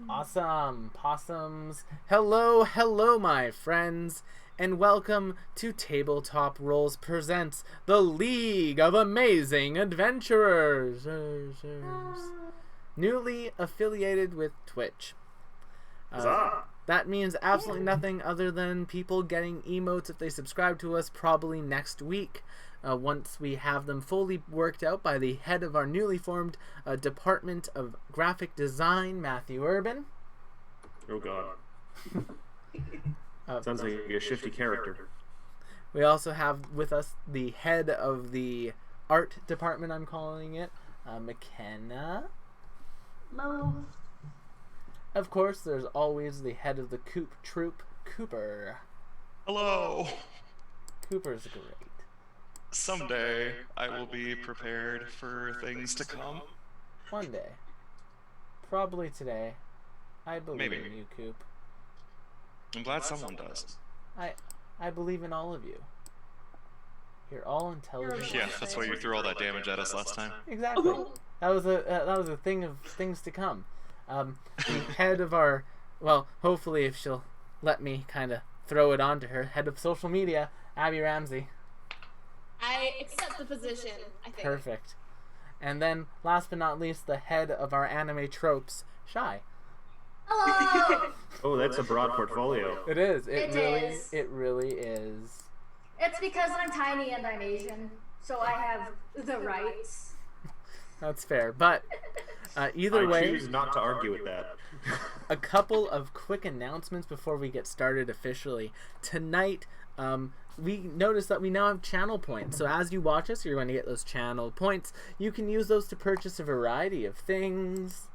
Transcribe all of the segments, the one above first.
Awesome, possums. Hello, hello, my friends, and welcome to Tabletop Rolls presents the League of Amazing Adventurers. Newly affiliated with Twitch. That means absolutely nothing other than people getting emotes if they subscribe to us probably next week. Once we have them fully worked out by the head of our newly formed Department of Graphic Design, Matthew Urban. Oh God. Sounds like a shifty character. We also have with us the head of the art department, I'm calling it, McKenna. Hello. Of course, there's always the head of the Coop Troop, Cooper. Hello. Cooper's great. Someday I will be prepared for things to come. One day. Probably today. I believe in you, Coop. I'm glad someone does. I believe in all of you. You're all intelligent. Yeah, that's why you threw all that damage at us last time. Exactly. That was a thing of things to come. The head of our, well, hopefully if she'll let me kind of throw it onto her, head of social media, Abby Ramsey. I accept the position, I think. Perfect. And then, last but not least, the head of our anime tropes, Shy. Hello! Oh, that's a broad portfolio. It is. It really is. It's because I'm tiny and I'm Asian, so I have the rights. That's fair. But either way, I choose not to argue with that. A couple of quick announcements before we get started officially. Tonight, we noticed that we now have channel points. So as you watch us, you're going to get those channel points. You can use those to purchase a variety of things,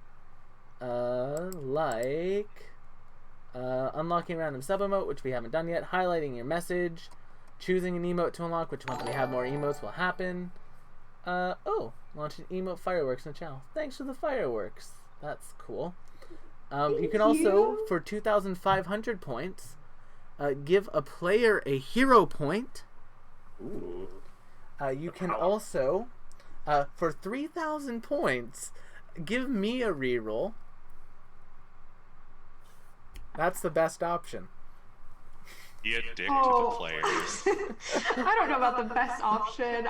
like unlocking a random sub emote, which we haven't done yet, highlighting your message, choosing an emote to unlock, which once we have more emotes will happen. Launching emote fireworks in the channel. Thanks for the fireworks. That's cool. You can also, for 2,500 points, give a player a hero point. Ooh. You can also, for 3,000 points, give me a reroll. That's the best option. Be a dick to the players. I don't know about the best option.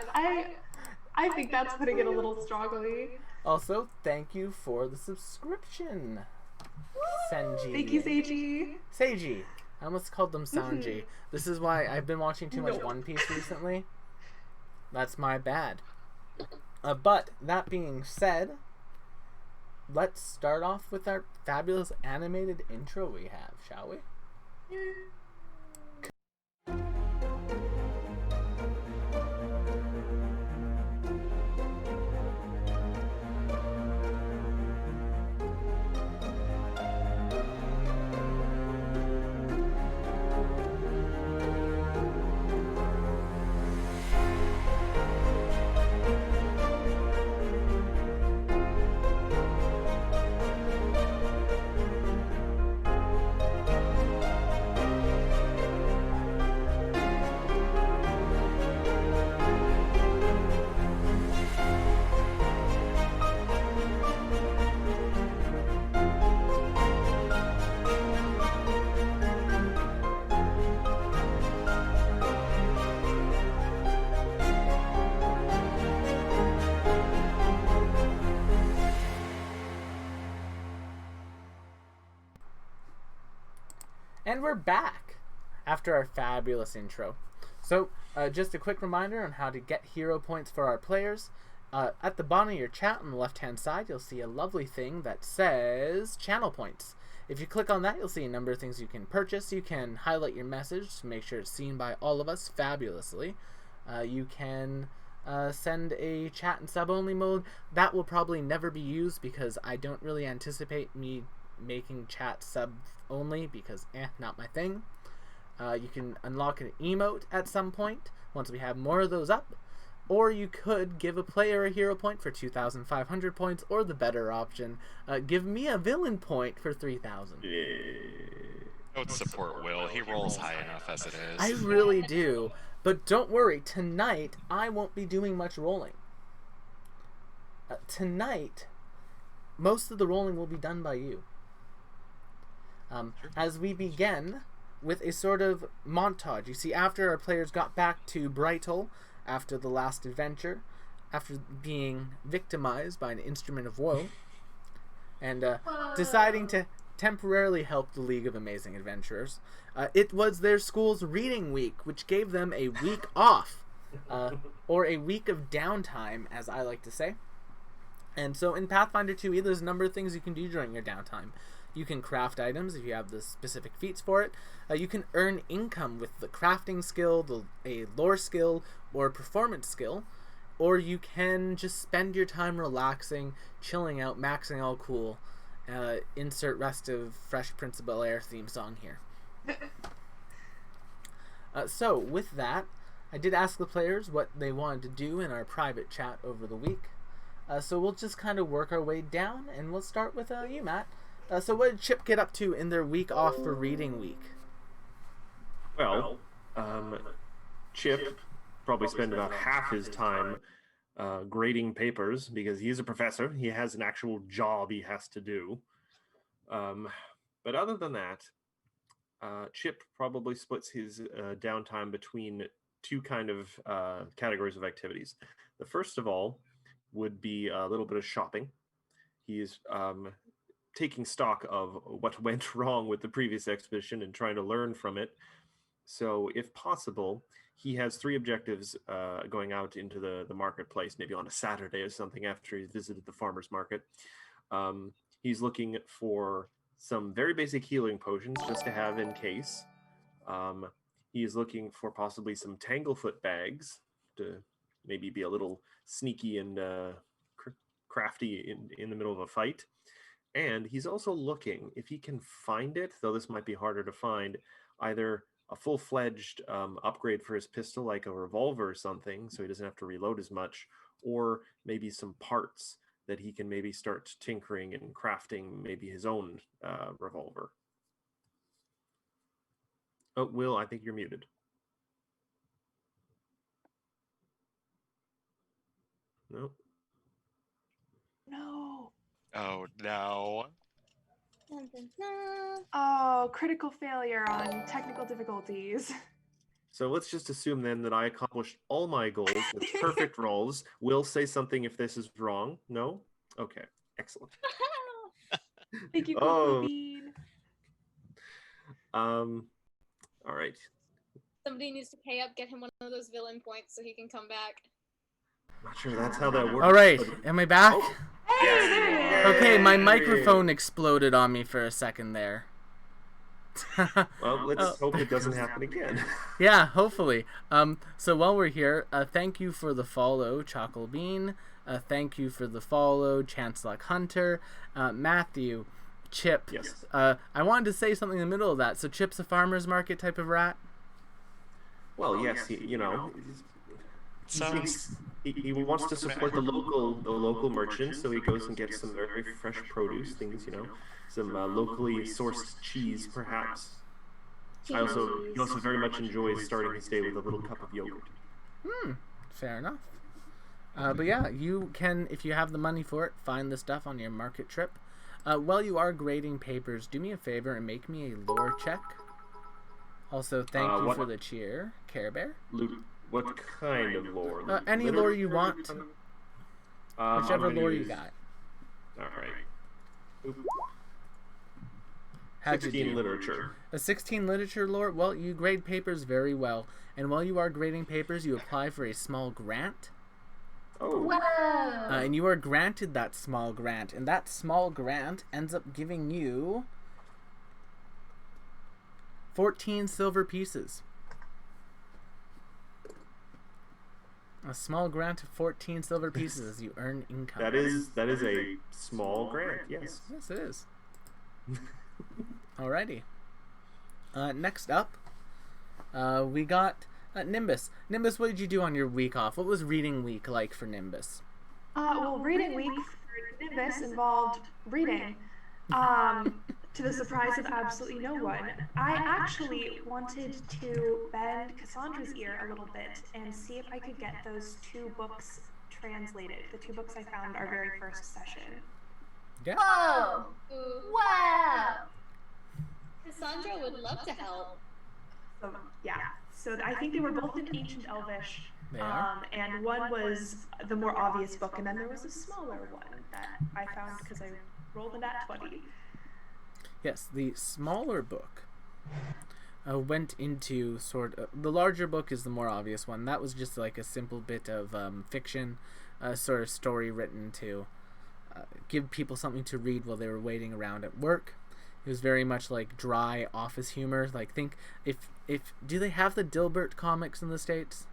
I think that's putting it a little strongly. Also, thank you for the subscription, Senji. Thank you, Seiji. Seiji. I almost called them Sanji. This is why I've been watching too much One Piece recently. That's my bad. But, that being said, let's start off with our fabulous animated intro we have, shall we? And we're back after our fabulous intro. So, just a quick reminder on how to get hero points for our players. At the bottom of your chat on the left-hand side, you'll see a lovely thing that says channel points. If you click on that, you'll see a number of things you can purchase. You can highlight your message to make sure it's seen by all of us fabulously. You can send a chat and sub-only mode. That will probably never be used because I don't really anticipate me making chat sub only because not my thing. You can unlock an emote at some point once we have more of those up, or you could give a player a hero point for 2,500 points, or the better option, give me a villain point for 3,000. Don't support Will. He rolls high enough as it is. I really do, but don't worry, tonight I won't be doing much rolling. Tonight most of the rolling will be done by you. as we begin with a sort of montage. You see, after our players got back to Brightle after the last adventure, after being victimized by an instrument of woe, and deciding to temporarily help the League of Amazing Adventurers, it was their school's reading week, which gave them a week off, or a week of downtime, as I like to say. And so in Pathfinder 2e, there's a number of things you can do during your downtime. You can craft items if you have the specific feats for it. You can earn income with the crafting skill, a lore skill, or performance skill. Or you can just spend your time relaxing, chilling out, maxing all cool. Insert rest of Fresh Prince of Bel-Air theme song here. So with that, I did ask the players what they wanted to do in our private chat over the week. So we'll just kind of work our way down, and we'll start with you, Matt. So what did Chip get up to in their week off for reading week? Well, Chip probably spent about half his time grading papers because he's a professor. He has an actual job he has to do. But other than that, Chip probably splits his downtime between two kind of categories of activities. The first of all would be a little bit of shopping. He is taking stock of what went wrong with the previous expedition and trying to learn from it. So if possible, he has 3 objectives going out into the marketplace, maybe on a Saturday or something after he's visited the farmer's market. He's looking for some very basic healing potions just to have in case. He is looking for possibly some Tanglefoot bags to maybe be a little sneaky and crafty in the middle of a fight. And he's also looking, if he can find it, though this might be harder to find, either a full-fledged upgrade for his pistol, like a revolver or something, so he doesn't have to reload as much, or maybe some parts that he can maybe start tinkering and crafting maybe his own revolver. Oh, Will, I think you're muted. No. No. Oh no. Oh, critical failure on technical difficulties. So let's just assume then that I accomplished all my goals with perfect rolls. Will say something if this is wrong. No? Okay. Excellent. Thank you, Oh. Bean. All right. Somebody needs to pay up, get him one of those villain points so he can come back. Not sure that's how that works. All right, am I back? Oh. Hey, there he is. Okay, my microphone exploded on me for a second there. Well, let's hope it doesn't happen again. Yeah, hopefully. So while we're here, thank you for the follow, Chocolate Bean. Thank you for the follow, Chanceluck Hunter. Matthew, Chip. Yes. I wanted to say something in the middle of that. So Chip's a farmer's market type of rat? Well, yes, he wants to support the local merchants, so he goes and gets some very fresh produce, things, some locally sourced cheese, perhaps. He also very much enjoys starting his day with a little cup of yogurt. Fair enough. But yeah, you can, if you have the money for it, find the stuff on your market trip. While you are grading papers, do me a favor and make me a lore check. Also, thank you for the cheer, Care Bear. What kind of lore? Any lore you want. Whichever lore you got. All right. How'd 16 you do? literature. A 16 literature lore? Well, you grade papers very well. And while you are grading papers, you apply for a small grant. Oh. Whoa! And you are granted that small grant. And that small grant ends up giving you 14 silver pieces. A small grant of 14 silver pieces as you earn income. That is a small grant, yes. Yes, it is. Alrighty. Next up, we got Nimbus. Nimbus, what did you do on your week off? What was reading week like for Nimbus? Well, reading week for Nimbus involved reading. To the surprise of absolutely no one. I actually wanted to bend Cassandra's ear a little bit and see if I could get those 2 books translated. The 2 books I found our very first session. Yeah. Whoa! Ooh. Wow! Cassandra would love to help. So, yeah. So I think they were both in Ancient Elvish. They are? And one was the more obvious book, and then there was a smaller one that I found because I rolled a nat 20. Yes, the smaller book went into the larger book is the more obvious one. That was just like a simple bit of fiction, sort of story written to give people something to read while they were waiting around at work. It was very much like dry office humor. Like, think if do they have the Dilbert comics in the States?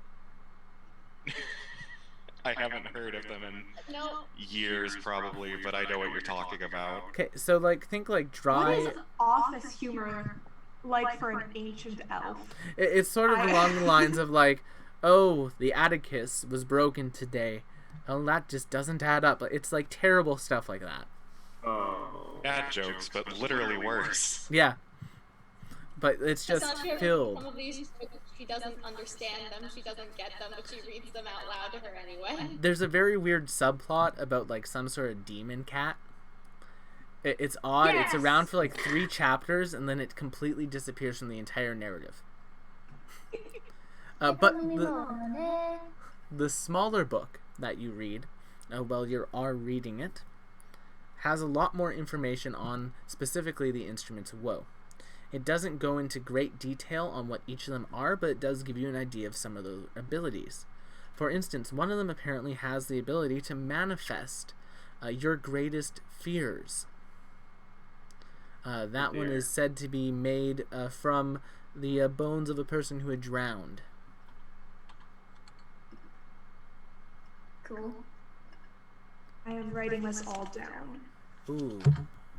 I haven't heard of them in No. years, probably, but I know what you're talking about. Okay, so like think like dry. What is office humor like for an ancient elf? It's sort of along the lines of like, oh, the Atticus was broken today. Oh, that just doesn't add up. It's like terrible stuff like that. Oh. Bad jokes, but literally worse. Yeah. But it's just Cassandra, filled. Some of these jokes, she doesn't understand them, she doesn't get them, but she reads them out loud to her anyway. There's a very weird subplot about like some sort of demon cat. It's odd. Yes! It's around for like 3 chapters and then it completely disappears from the entire narrative. But the smaller book that you read, while you are reading it, has a lot more information on specifically the instruments of woe. It doesn't go into great detail on what each of them are, but it does give you an idea of some of those abilities. For instance, one of them apparently has the ability to manifest your greatest fears. That one is said to be made from the bones of a person who had drowned. Cool. I am writing this all down. Ooh,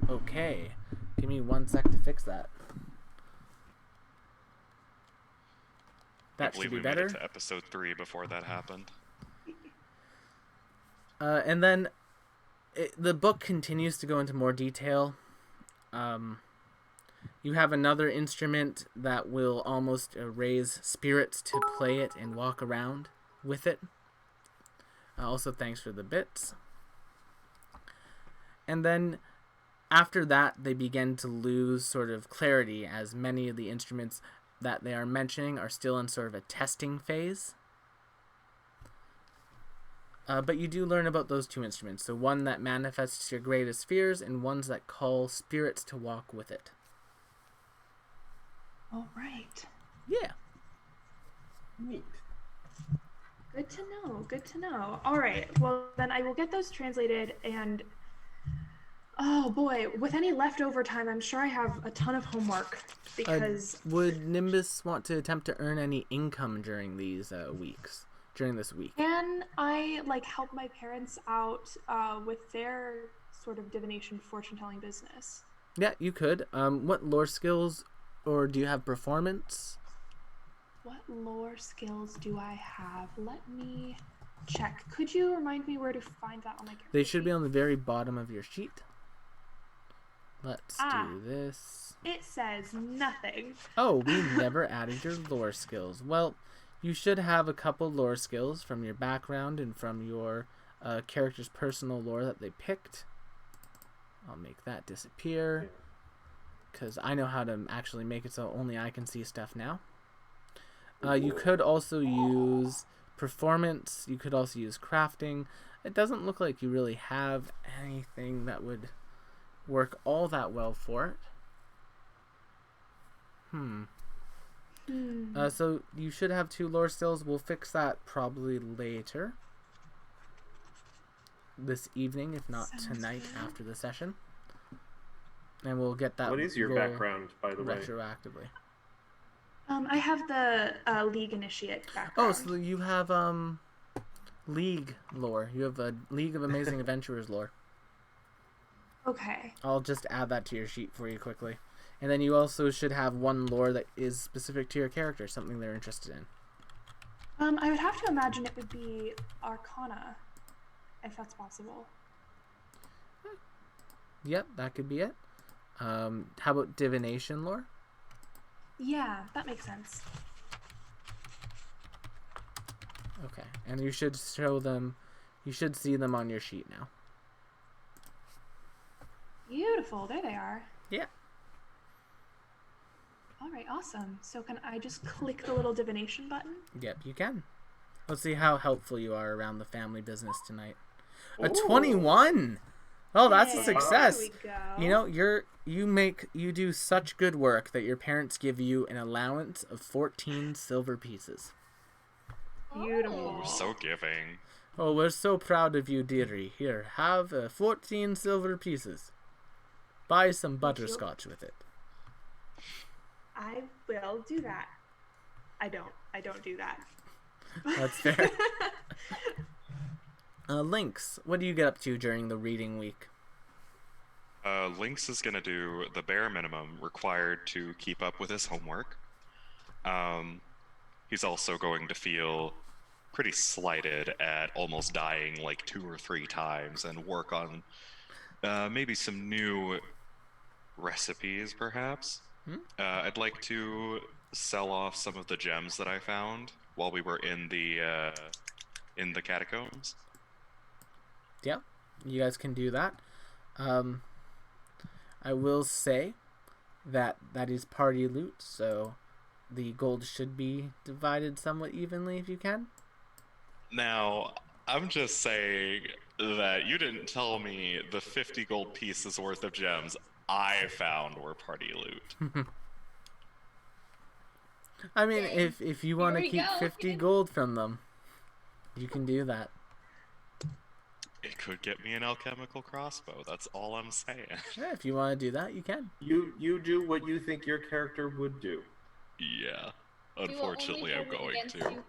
okay. Give me 1 sec to fix that. I That believe should be we better. made it to episode 3 before that happened. And then the book continues to go into more detail. You have another instrument that will almost raise spirits to play it and walk around with it. Also, thanks for the bits. And then after that, they begin to lose sort of clarity, as many of the instruments that they are mentioning are still in sort of a testing phase. But you do learn about those 2 instruments. So one that manifests your greatest fears and ones that call spirits to walk with it. All right. Yeah. Neat. Good to know. Good to know. All right. Well, then I will get those translated, and oh boy, with any leftover time, I'm sure I have a ton of homework because Would Nimbus want to attempt to earn any income during these weeks? During this week? can I like help my parents out with their sort of divination fortune telling business? Yeah, you could. What lore skills, or do you have performance? What lore skills do I have? Let me check. Could you remind me where to find that on my character They should be sheet? on the very bottom of your sheet. Let's do this. It says nothing. Oh, we never added your lore skills. Well, you should have a couple lore skills from your background and from your character's personal lore that they picked. I'll make that disappear, because I know how to actually make it so only I can see stuff now. You could also use performance. You could also use crafting. It doesn't look like you really have anything that would work all that well for it. So you should have 2 lore skills. We'll fix that probably later. This evening, if not Sounds tonight good. after the session. And we'll get that What is your roll background, by the way? retroactively. I have the League Initiate background. Oh, so you have League lore. You have a League of Amazing Adventurers lore. Okay. I'll just add that to your sheet for you quickly. And then you also should have 1 lore that is specific to your character, something they're interested in. I would have to imagine it would be Arcana, if that's possible. Yep, that could be it. How about divination lore? Yeah, that makes sense. Okay, and you should show them, you should see them on your sheet now. Beautiful. There they are. Yeah. right, awesome. So can I just click the little divination button? Yep, you can. Let's see how helpful you are around the family business tonight. A Ooh. 21. Oh, that's a Yay, success. There we go. You know, you do such good work that your parents give you an allowance of 14 silver pieces. Beautiful. Ooh, so giving. Oh, we're so proud of you, dearie. Here, have 14 silver pieces. Buy some butterscotch with it. I will do that. I don't do that. That's fair. Lynx, what do you get up to during the reading week? Lynx is gonna do the bare minimum required to keep up with his homework. He's also going to feel pretty slighted at almost dying like 2 or 3 times and work on maybe some new recipes, perhaps. I'd like to sell off some of the gems that I found while we were in the catacombs. Yep, you guys can do that. I will say that is party loot, so the gold should be divided somewhat evenly if you can. Now, I'm just saying that you didn't tell me the 50 gold pieces worth of gems I found were party loot. I mean, Dang. if you want to Here we keep go. 50 gold from them, you can do that. It could get me an alchemical crossbow, that's all I'm saying. Yeah, if you want to do that, you can. You do what you think your character would do. Yeah, We will unfortunately only I'm hold it going against to. you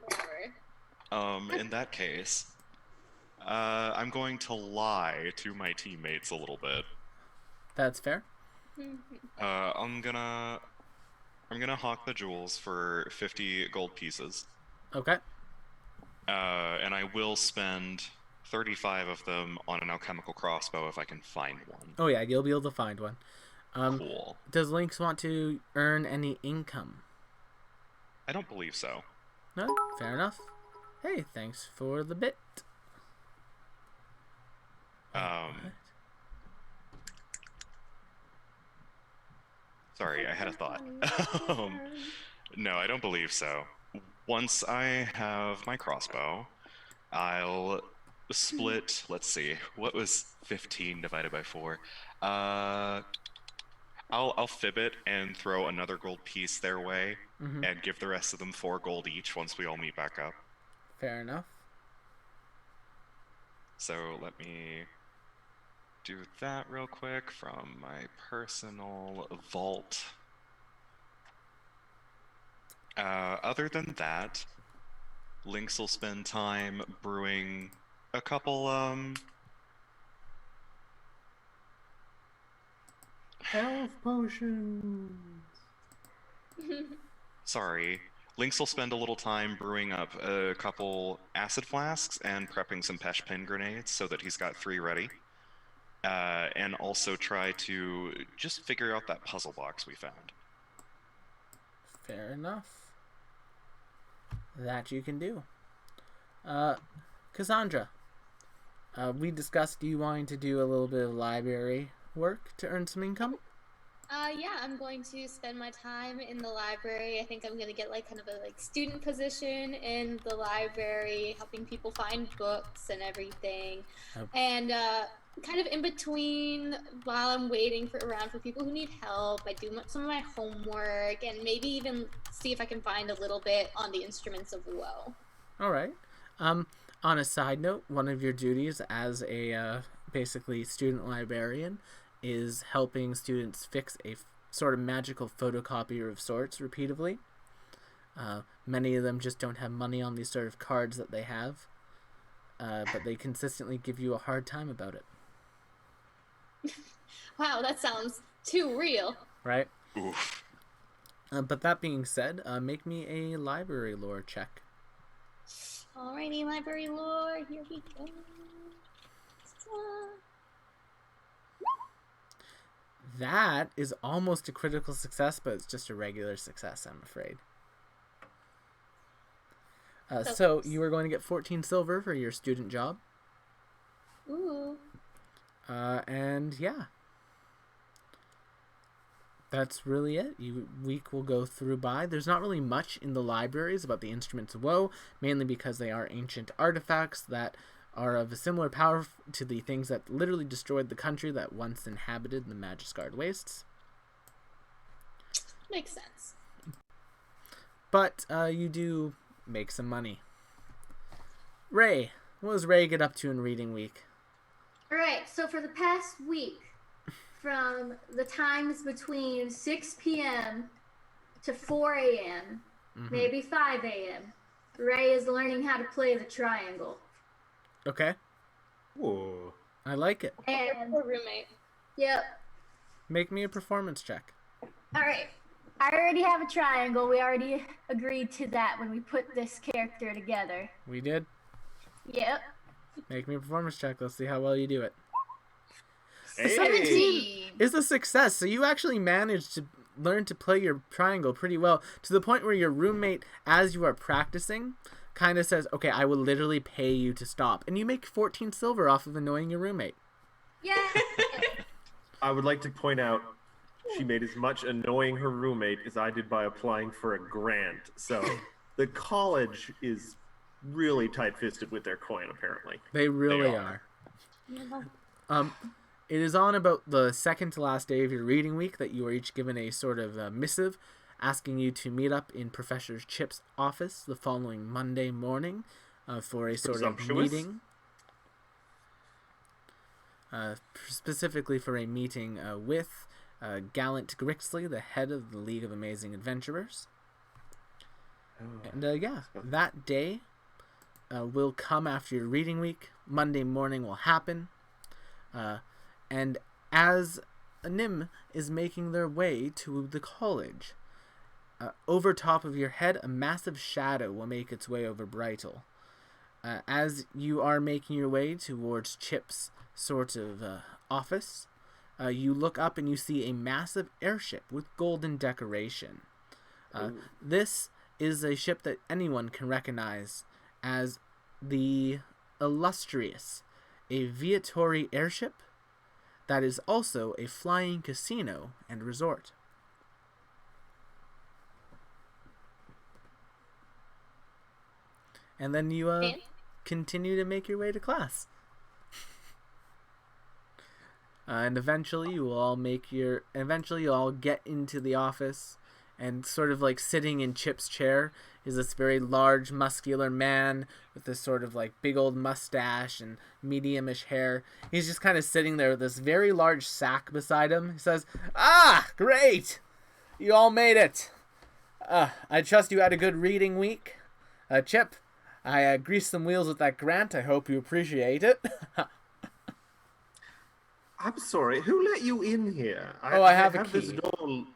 forever. In that case, I'm going to lie to my teammates a little bit. That's fair. I'm gonna hawk the jewels for 50 gold pieces. Okay. And I will spend 35 of them on an alchemical crossbow if I can find one. Oh yeah, you'll be able to find one. Cool. Does Lynx want to earn any income? I don't believe so. No? Fair enough. Hey, thanks for the bit. Sorry, I had a thought. No, I don't believe so. Once I have my crossbow, I'll split, let's see, what was 15 divided by 4? I'll fib it and throw another gold piece their way and give the rest of them 4 gold each once we all meet back up. Fair enough. So let me do that real quick from my personal vault. Other than that, Lynx will spend time brewing a couple, Health potions. Sorry. Lynx will spend a little time brewing up a couple acid flasks and prepping some pesh pin grenades so that he's got 3 ready. And also try to just figure out that puzzle box we found. Fair enough. That you can do. Cassandra, we discussed you wanting to do a little bit of library work to earn some income. Yeah, I'm going to spend my time in the library. I think I'm going to get like kind of a student position in the library, helping people find books and everything. Oh. And kind of in between, while I'm waiting around for people who need help, I do some of my homework and maybe even see if I can find a little bit on the instruments of woe. All right. On a side note, one of your duties as a basically student librarian is helping students fix a sort of magical photocopier of sorts repeatedly. Many of them just don't have money on these sort of cards that they have, but they consistently give you a hard time about it. Wow, that sounds too real. Right? Oof. But that being said, make me a library lore check. Alrighty, library lore, here we go. That is almost a critical success, but it's just a regular success, I'm afraid. So close. you are going to get 14 silver for your student job. Ooh. And yeah. That's really it. Week will go through by. There's not really much in the libraries about the Instruments of Woe, mainly because they are ancient artifacts that are of a similar power to the things that literally destroyed the country that once inhabited the Magiscard Wastes. Makes sense. But you do make some money. Ray, what does Ray get up to in reading week? Alright, so for the past week, from the times between 6 p.m. to 4 a.m., maybe 5 a.m., Ray is learning how to play the triangle. Okay. Whoa. I like it. And, Poor roommate. yep. Make me a performance check. Alright. I already have a triangle. We already agreed to that when we put this character together. We did. Yep. Make me a performance check. Let's see how well you do it. Hey. 17. It's a success. So you actually managed to learn to play your triangle pretty well, to the point where your roommate, as you are practicing, kind of says, okay, I will literally pay you to stop. And you make 14 silver off of annoying your roommate. Yeah. I would like to point out she made as much annoying her roommate as I did by applying for a grant. So the college is really tight-fisted with their coin, apparently. They really They are. are. It is on about the second to last day of your reading week that you are each given a sort of missive asking you to meet up in Professor Chip's office the following Monday morning for a sort of Presumptuous. meeting. Specifically for a meeting with Gallant Grixley, the head of the League of Amazing Adventurers. And that day will come after your reading week. Monday morning will happen. And as Nim is making their way to the college, over top of your head, a massive shadow will make its way over Brightle. As you are making your way towards Chip's sort of office, you look up and you see a massive airship with golden decoration. This is a ship that anyone can recognize as the Illustrious, a Viatori airship that is also a flying casino and resort. And then you continue to make your way to class. And eventually you'll all get into the office, and sort of like sitting in Chip's chair is this very large, muscular man with this sort of like big old mustache and medium-ish hair. He's just kind of sitting there with this very large sack beside him. He says, "Ah, great! You all made it. I trust you had a good reading week. Chip, I greased some wheels with that grant. I hope you appreciate it." I'm sorry, who let you in here? I have a this key. door.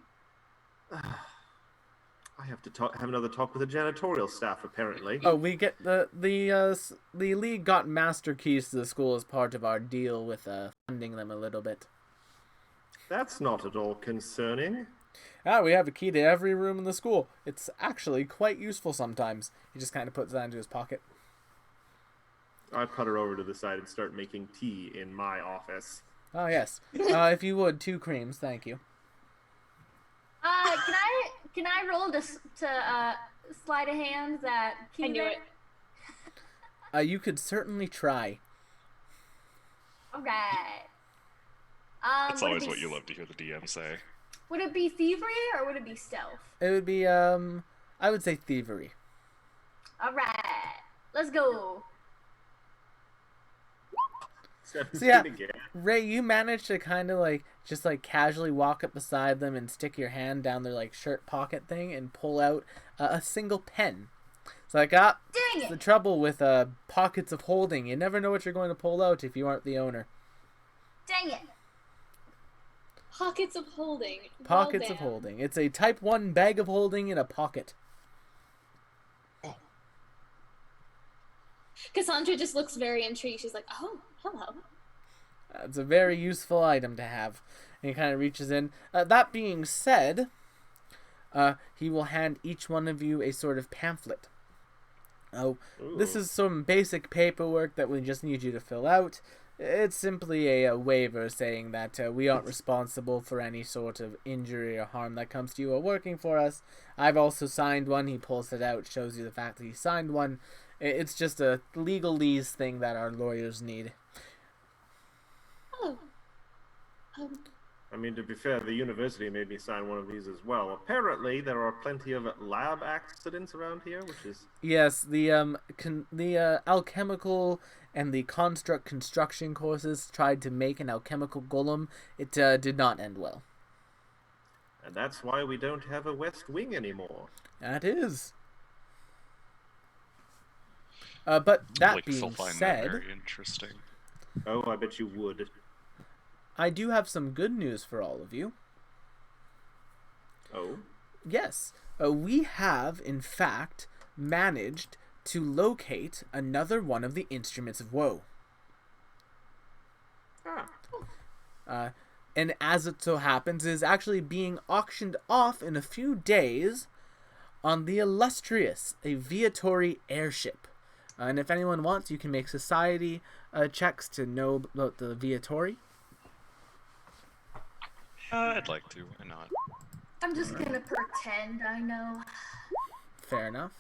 I have to have another talk with the janitorial staff, apparently. Oh, we get the league got master keys to the school as part of our deal with funding them a little bit. That's not at all concerning. We have a key to every room in the school. It's actually quite useful sometimes. He just kind of puts that into his pocket. I put her over to the side and start making tea in my office. Oh yes. If you would, 2 creams, thank you. Can I roll to sleight of hand that key? I knew there? it. You could certainly try. Alright. That's always what you love to hear the DM say. Would it be thievery or would it be stealth? It would be I would say thievery. Alright. Let's go. So yeah, Again. Ray, you managed to kind of like just like casually walk up beside them and stick your hand down their like shirt pocket thing and pull out a single pen. It's like, Dang it's it! the trouble with pockets of holding. You never know what you're going to pull out if you aren't the owner. Dang it! Pockets of holding. Pockets of Well, damn. holding. It's a type 1 bag of holding in a pocket. Cassandra just looks very intrigued. She's like, "Oh, hello." It's a very useful item to have. And he kind of reaches in. That being said, he will hand each one of you a sort of pamphlet. Oh, this is some basic paperwork that we just need you to fill out. It's simply a waiver saying that we aren't responsible for any sort of injury or harm that comes to you while working for us. I've also signed one. He pulls it out, shows you the fact that he signed one. It's just a legalese thing that our lawyers need. Oh. I mean, to be fair, the university made me sign one of these as well. Apparently, there are plenty of lab accidents around here, which is... Yes, the alchemical and the construct construction courses tried to make an alchemical golem. It did not end well. And that's why we don't have a West Wing anymore. That is. But that Like, being still find said, that very interesting. Oh, I bet you would. I do have some good news for all of you. Oh? Yes, we have, in fact, managed to locate another one of the instruments of woe. Ah. And as it so happens, it is actually being auctioned off in a few days on the Illustrious, a Viatori airship. And if anyone wants, you can make society checks to know about the Viatori. I'd like to. Why not? I'm just gonna pretend I know. Fair enough.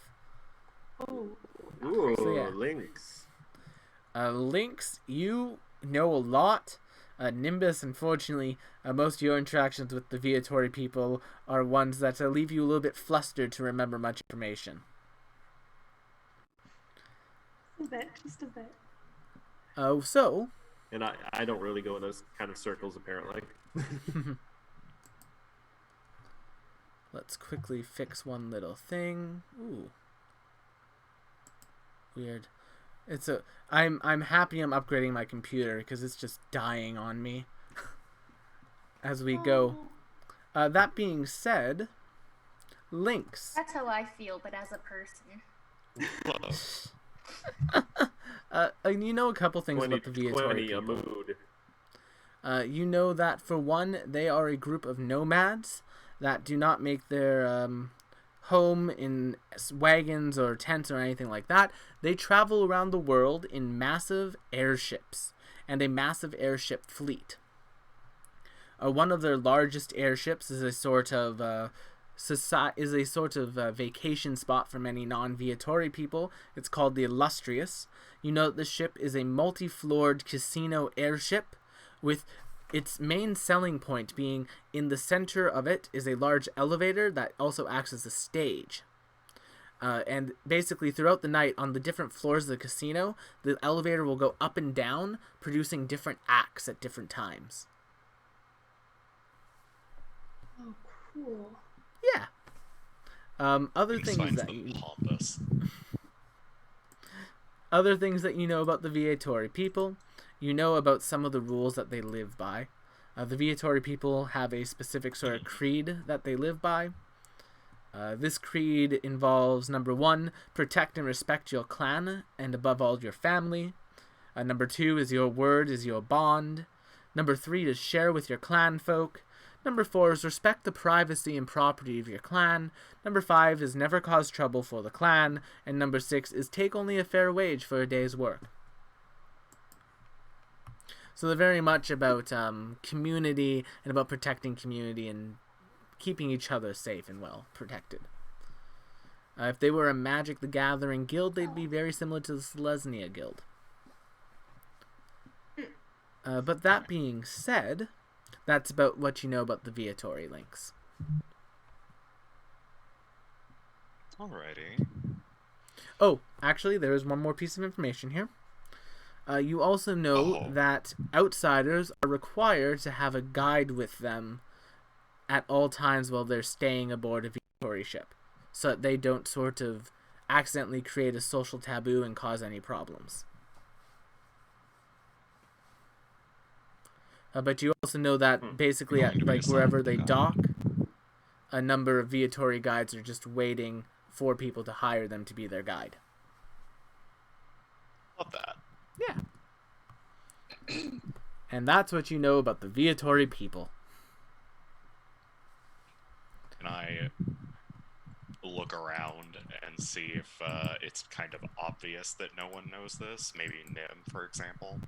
Oh. Ooh, So, yeah. LYNX. LYNX, you know a lot. Nimbus, unfortunately, most of your interactions with the Viatori people are ones that leave you a little bit flustered to remember much information. A bit, just a bit. So, And I don't really go in those kind of circles, apparently. let's quickly fix one little thing. Ooh. Weird. I'm happy I'm upgrading my computer because it's just dying on me as we go. That being said, LYNX. That's how I feel, but as a person. You know a couple things about the Viatori 2020 a people. mood. You know that, for one, they are a group of nomads that do not make their home in wagons or tents or anything like that. They travel around the world in massive airships and a massive airship fleet. One of their largest airships is a sort of vacation spot for many non-Viatori people. It's called the Illustrious. You know that this ship is a multi-floored casino airship, with its main selling point being in the center of it is a large elevator that also acts as a stage. And basically throughout the night on the different floors of the casino, the elevator will go up and down, producing different acts at different times. Oh, cool. Yeah. Other Lynx things finds that them pompous. Other things that you know about the Viatori people, you know about some of the rules that they live by. The Viatori people have a specific sort of creed that they live by. This creed involves, number 1, protect and respect your clan, and above all your family. Number 2 is your word is your bond. Number 3 is share with your clan folk. Number 4 is respect the privacy and property of your clan. Number 5 is never cause trouble for the clan. And number 6 is take only a fair wage for a day's work. So they're very much about community and about protecting community and keeping each other safe and well protected. If they were a Magic the Gathering guild, they'd be very similar to the Selesnya guild. But that being said, that's about what you know about the Viatori LYNX. Alrighty. Oh, actually, there is one more piece of information here. You also know that outsiders are required to have a guide with them at all times while they're staying aboard a Viatori ship, so that they don't sort of accidentally create a social taboo and cause any problems. But you also know that basically at wherever they dock, a number of Viatori guides are just waiting for people to hire them to be their guide. Love that. Yeah. And that's what you know about the Viatori people. Can I look around and see if it's kind of obvious that no one knows this? Maybe Nim, for example.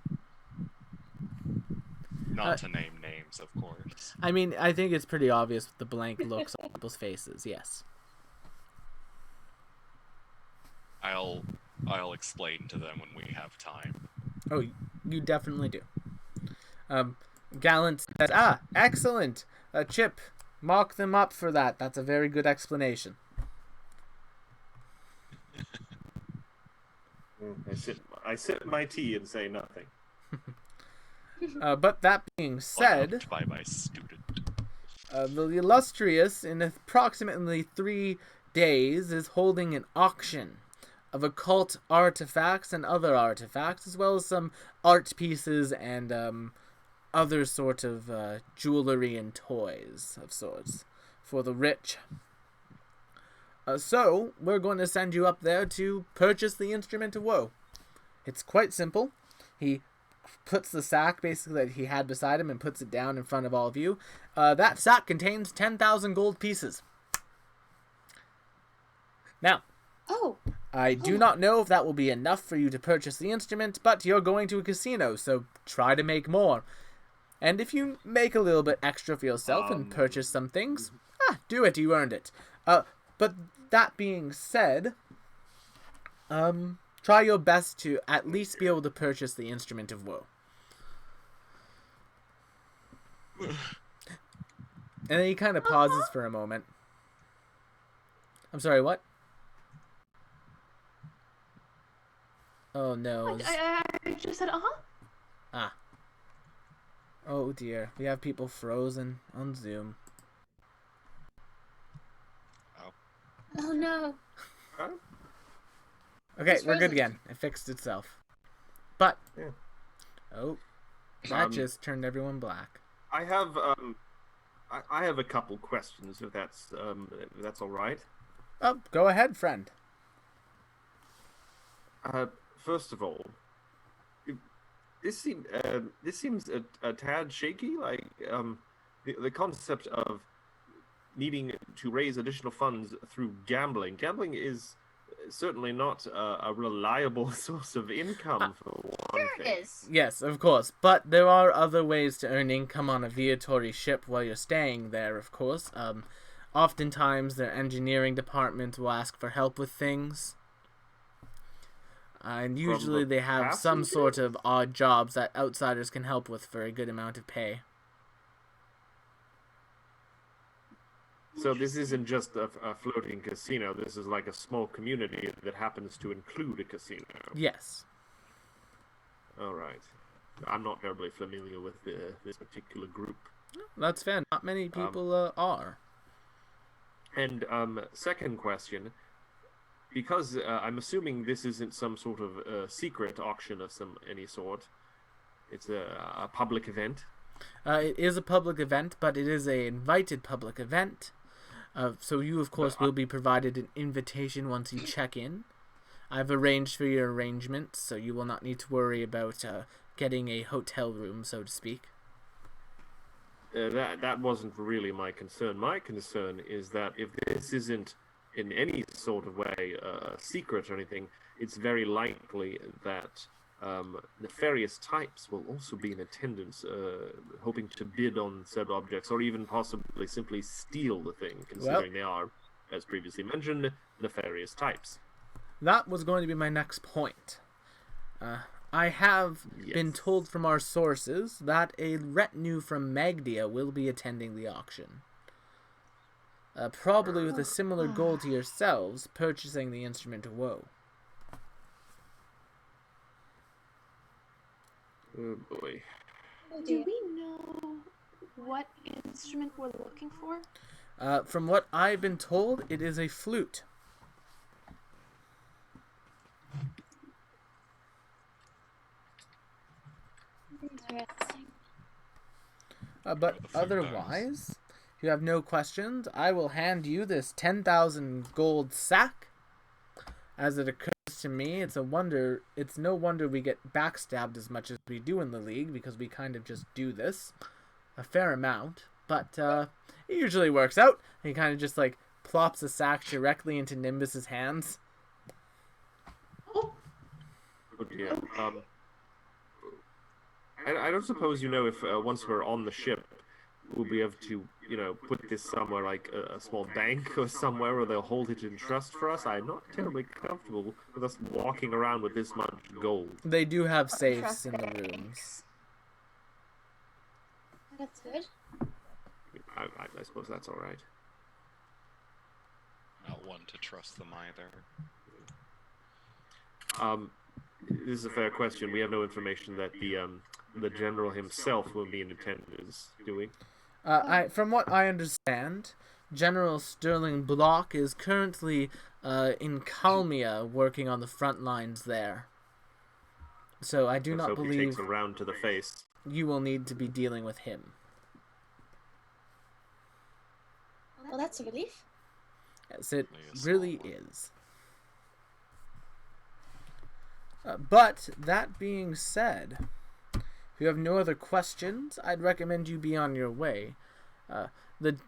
Not to name names, of course. I mean, I think it's pretty obvious with the blank looks on people's faces, yes. I'll explain to them when we have time. Oh, you definitely do. Gallant says, excellent. Chip, mark them up for that. That's a very good explanation. I sip my tea and say nothing. But that being said, Loved by my student. the Illustrious, in approximately 3 days, is holding an auction of occult artifacts and other artifacts, as well as some art pieces and other sort of jewelry and toys of sorts for the rich. So, we're going to send you up there to purchase the Instrument of Woe. It's quite simple. He puts the sack, basically, that he had beside him and puts it down in front of all of you. That sack contains 10,000 gold pieces. Now, I do not know if that will be enough for you to purchase the instrument, but you're going to a casino, so try to make more. And if you make a little bit extra for yourself and purchase some things, do it, you earned it. But that being said, try your best to at least be able to purchase the Instrument of Woe. And then he kind of pauses for a moment. I'm sorry, what? Oh no. I just said, Oh dear, we have people frozen on Zoom. Oh no. Okay, It's we're good frozen. again. It fixed itself. But, Yeah. oh, that just turned everyone black. I have I have a couple questions if that's all right. Oh, go ahead, friend. First of all, this seems a tad shaky. Like the concept of needing to raise additional funds through gambling. Gambling is certainly not a reliable source of income for one Sure thing. it is. Yes, of course, but there are other ways to earn income on a Viatori ship while you're staying there, of course. Oftentimes, their engineering department will ask for help with things. And usually they have some sort of odd jobs that outsiders can help with for a good amount of pay. So this isn't just a floating casino. This is like a small community that happens to include a casino. Yes. All right. I'm not terribly familiar with this particular group. That's fair. Not many people are. And second question, because I'm assuming this isn't some sort of secret auction of any sort. It's a public event. It is a public event, but it is an invited public event. So you, of course, will be provided an invitation once you check in. I've arranged for your arrangements, so you will not need to worry about getting a hotel room, so to speak. That wasn't really my concern. My concern is that if this isn't in any sort of way a secret or anything, it's very likely that nefarious types will also be in attendance, hoping to bid on said objects, or even possibly simply steal the thing, considering they are, as previously mentioned, nefarious types. That was going to be my next point. I have been told from our sources that a retinue from Magdia will be attending the auction. Probably with a similar goal to yourselves, purchasing the Instrument of Woe. Oh boy. do we know what instrument we're looking for? From what I've been told, it is a flute. Interesting. But otherwise, if you have no questions, I will hand you this 10,000 gold sack. As it occurs to me, it's no wonder we get backstabbed as much as we do in the league, because we kind of just do this a fair amount. But it usually works out. He kind of just like plops the sack directly into Nimbus's hands. Oh dear. I don't suppose you know if once we're on the ship, we'll be able to, put this somewhere like a small bank or somewhere where they'll hold it in trust for us. I'm not terribly comfortable with us walking around with this much gold. They do have safes Trust in the banks. rooms. That's good. I suppose that's all right. Not one to trust them either. This is a fair question. We have no information that the general himself will be in attendance, do we? From what I understand, General Sterling Block is currently in Kalmia working on the front lines there. So I do Let's not hope he believe takes a round to the face. you will need to be dealing with him. Well, that's a relief. Yes, it Only a small really one. is. But that being said, if you have no other questions, I'd recommend you be on your way. The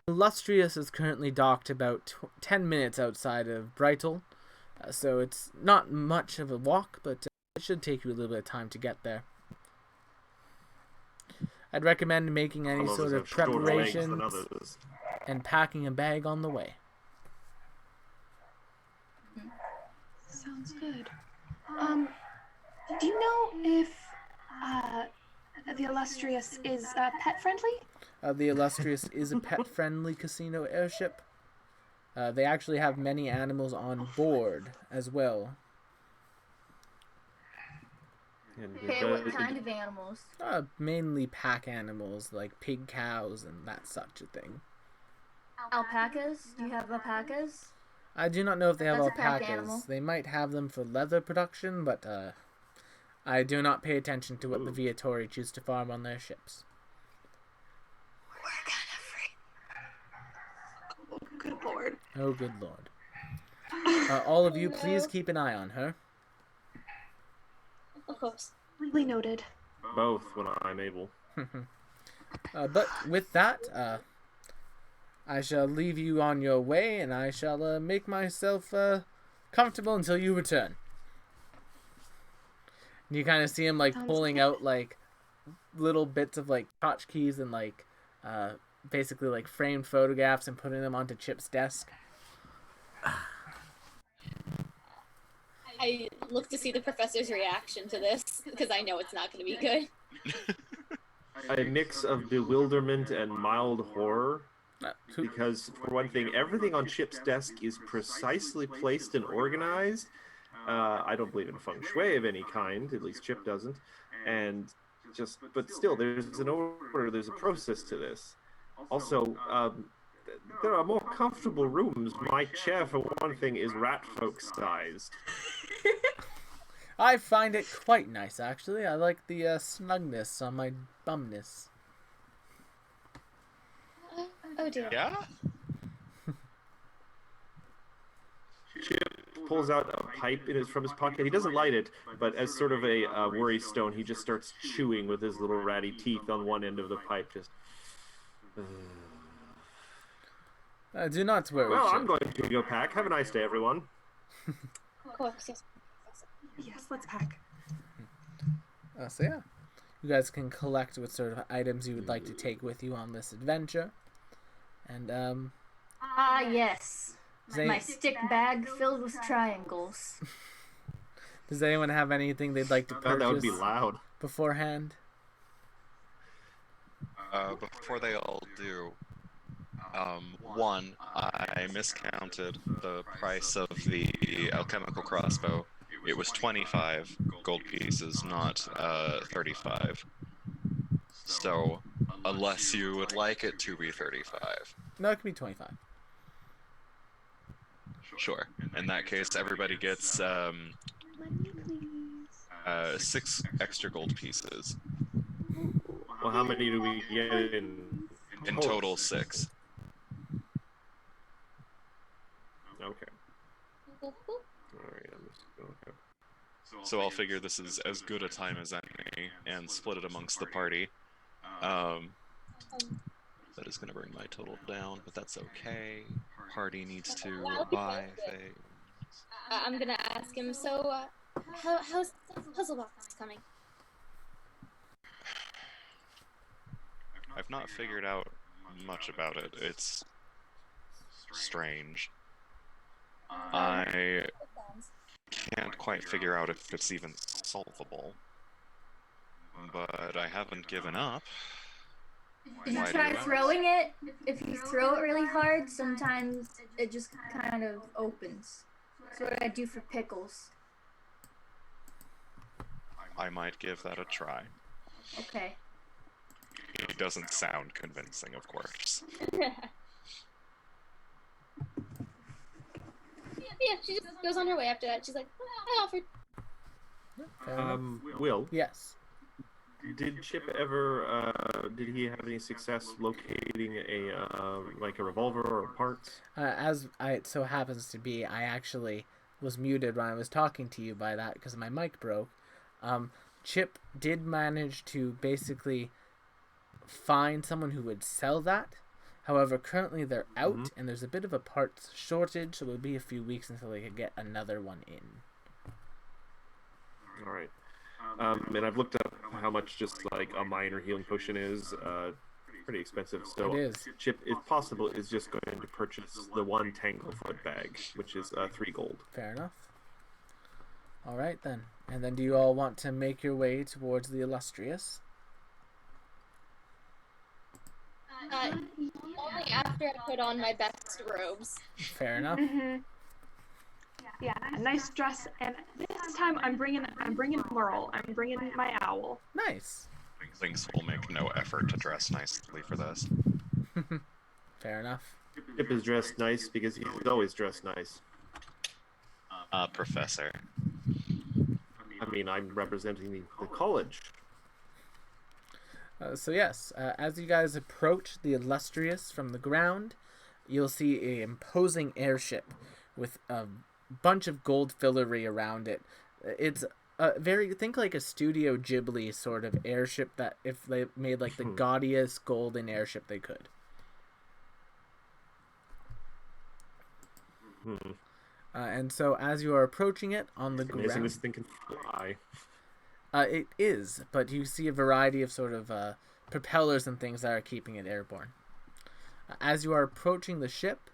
Illustrious is currently docked about 10 minutes outside of Brightle, so it's not much of a walk, but it should take you a little bit of time to get there. I'd recommend making any Some of us sort of have shorter legs than preparations others. and packing a bag on the way. Sounds good. Do you know if the Illustrious is pet friendly? The Illustrious is a pet-friendly casino airship. They actually have many animals on board as well. And Okay, what kind of animals? Mainly pack animals like pig cows and that such a thing. Alpacas? Do you have alpacas? I do not know if they have That's a pack alpacas. animal. They might have them for leather production, but I do not pay attention to what the Viatori choose to farm on their ships. Oh, good lord. Oh, good lord. All of you, please keep an eye on her. Of course. Really noted. both when I'm able. But with that, I shall leave you on your way, and I shall make myself comfortable until you return. And you kind of see him like Sounds pulling good. out like little bits of like tchotchkes and like basically like framed photographs and putting them onto Chip's desk. I look to see the professor's reaction to this because I know it's not going to be good. A mix of bewilderment and mild horror. Who- Because, for one thing, everything on Chip's desk is precisely placed and organized. I don't believe in feng shui of any kind, at least Chip doesn't. But still, there's an order, there's a process to this. Also, there are more comfortable rooms. My chair, for one thing, is rat folk sized. I find it quite nice, actually. I like the snugness on my bumness. Oh dear. Yeah? Chip pulls out a pipe from his pocket. He doesn't light it, but as sort of a worry stone, he just starts chewing with his little ratty teeth on one end of the pipe. Just. Do not worry, Well, Chip. I'm going to go pack. Have a nice day, everyone. Of course, yes. Yes, let's pack. So yeah, you guys can collect what sort of items you would like to take with you on this adventure. And Ah, yes. Does My stick bag filled with triangles. does anyone have anything they'd like to God, that would be purchase loud. beforehand? Before they all do, one, I miscounted the price of the alchemical crossbow. It was 25 gold pieces, not 35. So, unless you would like it to be 35. No, it can be 25. Sure. In that case, everybody gets Money, please. 6 extra gold pieces. Well, how many do we get in In total, 6. Okay. Alright, I'm just okay. So I'll figure this is as good a time as any, and split it amongst the party. That is going to bring my total down, but that's okay. Party needs to buy things. I'm gonna ask him. So, how's the puzzle box coming? I've not figured out much about it. It's strange. I can't quite figure out if it's even solvable. But I haven't given up. Did you Why do try you ask? throwing it? If you throw it really hard, sometimes it just kind of opens. That's what I do for pickles. I might give that a try. Okay. It doesn't sound convincing, of course. Yeah, she just goes on her way after that. She's like, I offered. Fair enough. Will, Yes. did Chip ever? Did he have any success locating a like a revolver or parts? As it so happens to be, I actually was muted when I was talking to you by that because my mic broke. Chip did manage to basically find someone who would sell that. However, currently they're out, and there's a bit of a parts shortage, so it'll be a few weeks until they can get another one in. All right. And I've looked up how much just like a minor healing potion is. Pretty expensive. So It is. Chip, if possible, is just going to purchase the one Tanglefoot bag, which is 3 gold. Fair enough. All right, then. And then do you all want to make your way towards the Illustrious? Only after I put on my best robes. Fair enough. Yeah, a nice dress, and this time I'm bringing Merle. I'm bringing my owl. Nice. Lynx will make no effort to dress nicely for this. Fair enough. Chip is dressed nice because he's always dressed nice. Professor. I mean, I'm representing the college. So yes, as you guys approach the Illustrious from the ground, you'll see an imposing airship with a bunch of gold filigree around it. It's think like a Studio Ghibli sort of airship that if they made like the gaudiest golden airship they could. And so as you are approaching it on the Amazing ground, this thing can fly. it is, but you see a variety of sort of propellers and things that are keeping it airborne. As you are approaching the ship,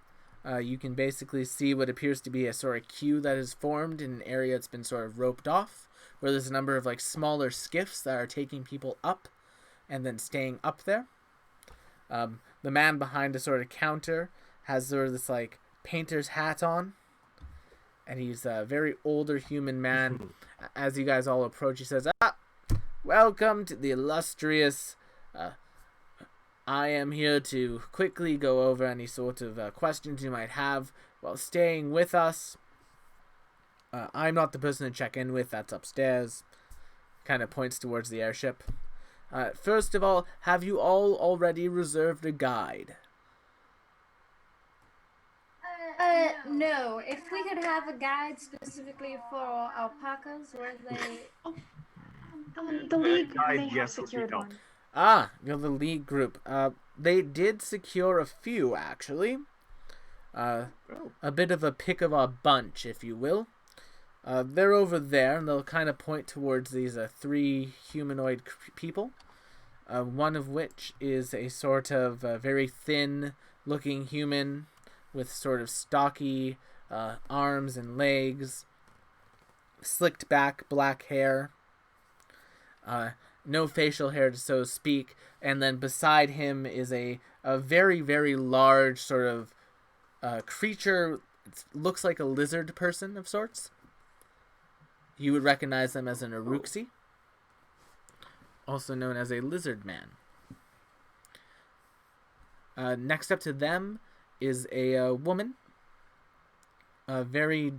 you can basically see what appears to be a sort of queue that is formed in an area that's been sort of roped off, where there's a number of like smaller skiffs that are taking people up and then staying up there. The man behind a sort of counter has sort of this like painter's hat on, and he's a very older human man. As you guys all approach, he says, welcome to the Illustrious. I am here to quickly go over any sort of questions you might have while staying with us. I'm not the person to check in with, that's upstairs. Kind of points towards the airship. First of all, have you all already reserved a guide? No. If we could have a guide specifically for alpacas, where they... The League, guide, they have yes, would be secured help. one. You're the League group. They did secure a few, actually. A bit of a pick of a bunch, if you will. They're over there, and they'll kind of point towards these 3 humanoid people. One of which is a sort of very thin-looking human with sort of stocky arms and legs, slicked back black hair, no facial hair, so to speak, and then beside him is a very, very large sort of creature. It looks like a lizard person of sorts. You would recognize them as an Uruxi, also known as a lizard man. Next up to them is a woman, a very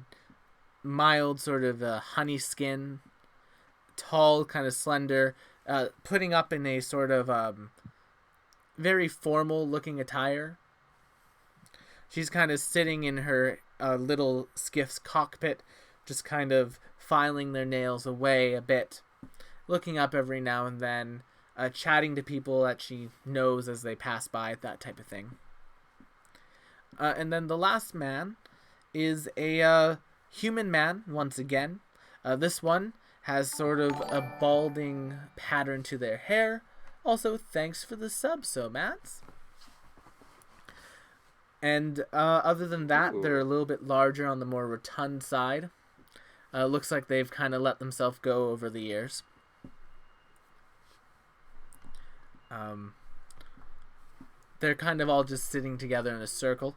mild sort of honey skin, tall, kind of slender, putting up in a sort of very formal looking attire. She's kind of sitting in her little skiff's cockpit, just kind of filing their nails away a bit, looking up every now and then, chatting to people that she knows as they pass by, that type of thing. And then the last man is a human man, once again. This one has sort of a balding pattern to their hair, Also, thanks for the sub, so Mats. And other than that, they're a little bit larger on the more rotund side. Looks like they've kind of let themselves go over the years. They're kind of all just sitting together in a circle.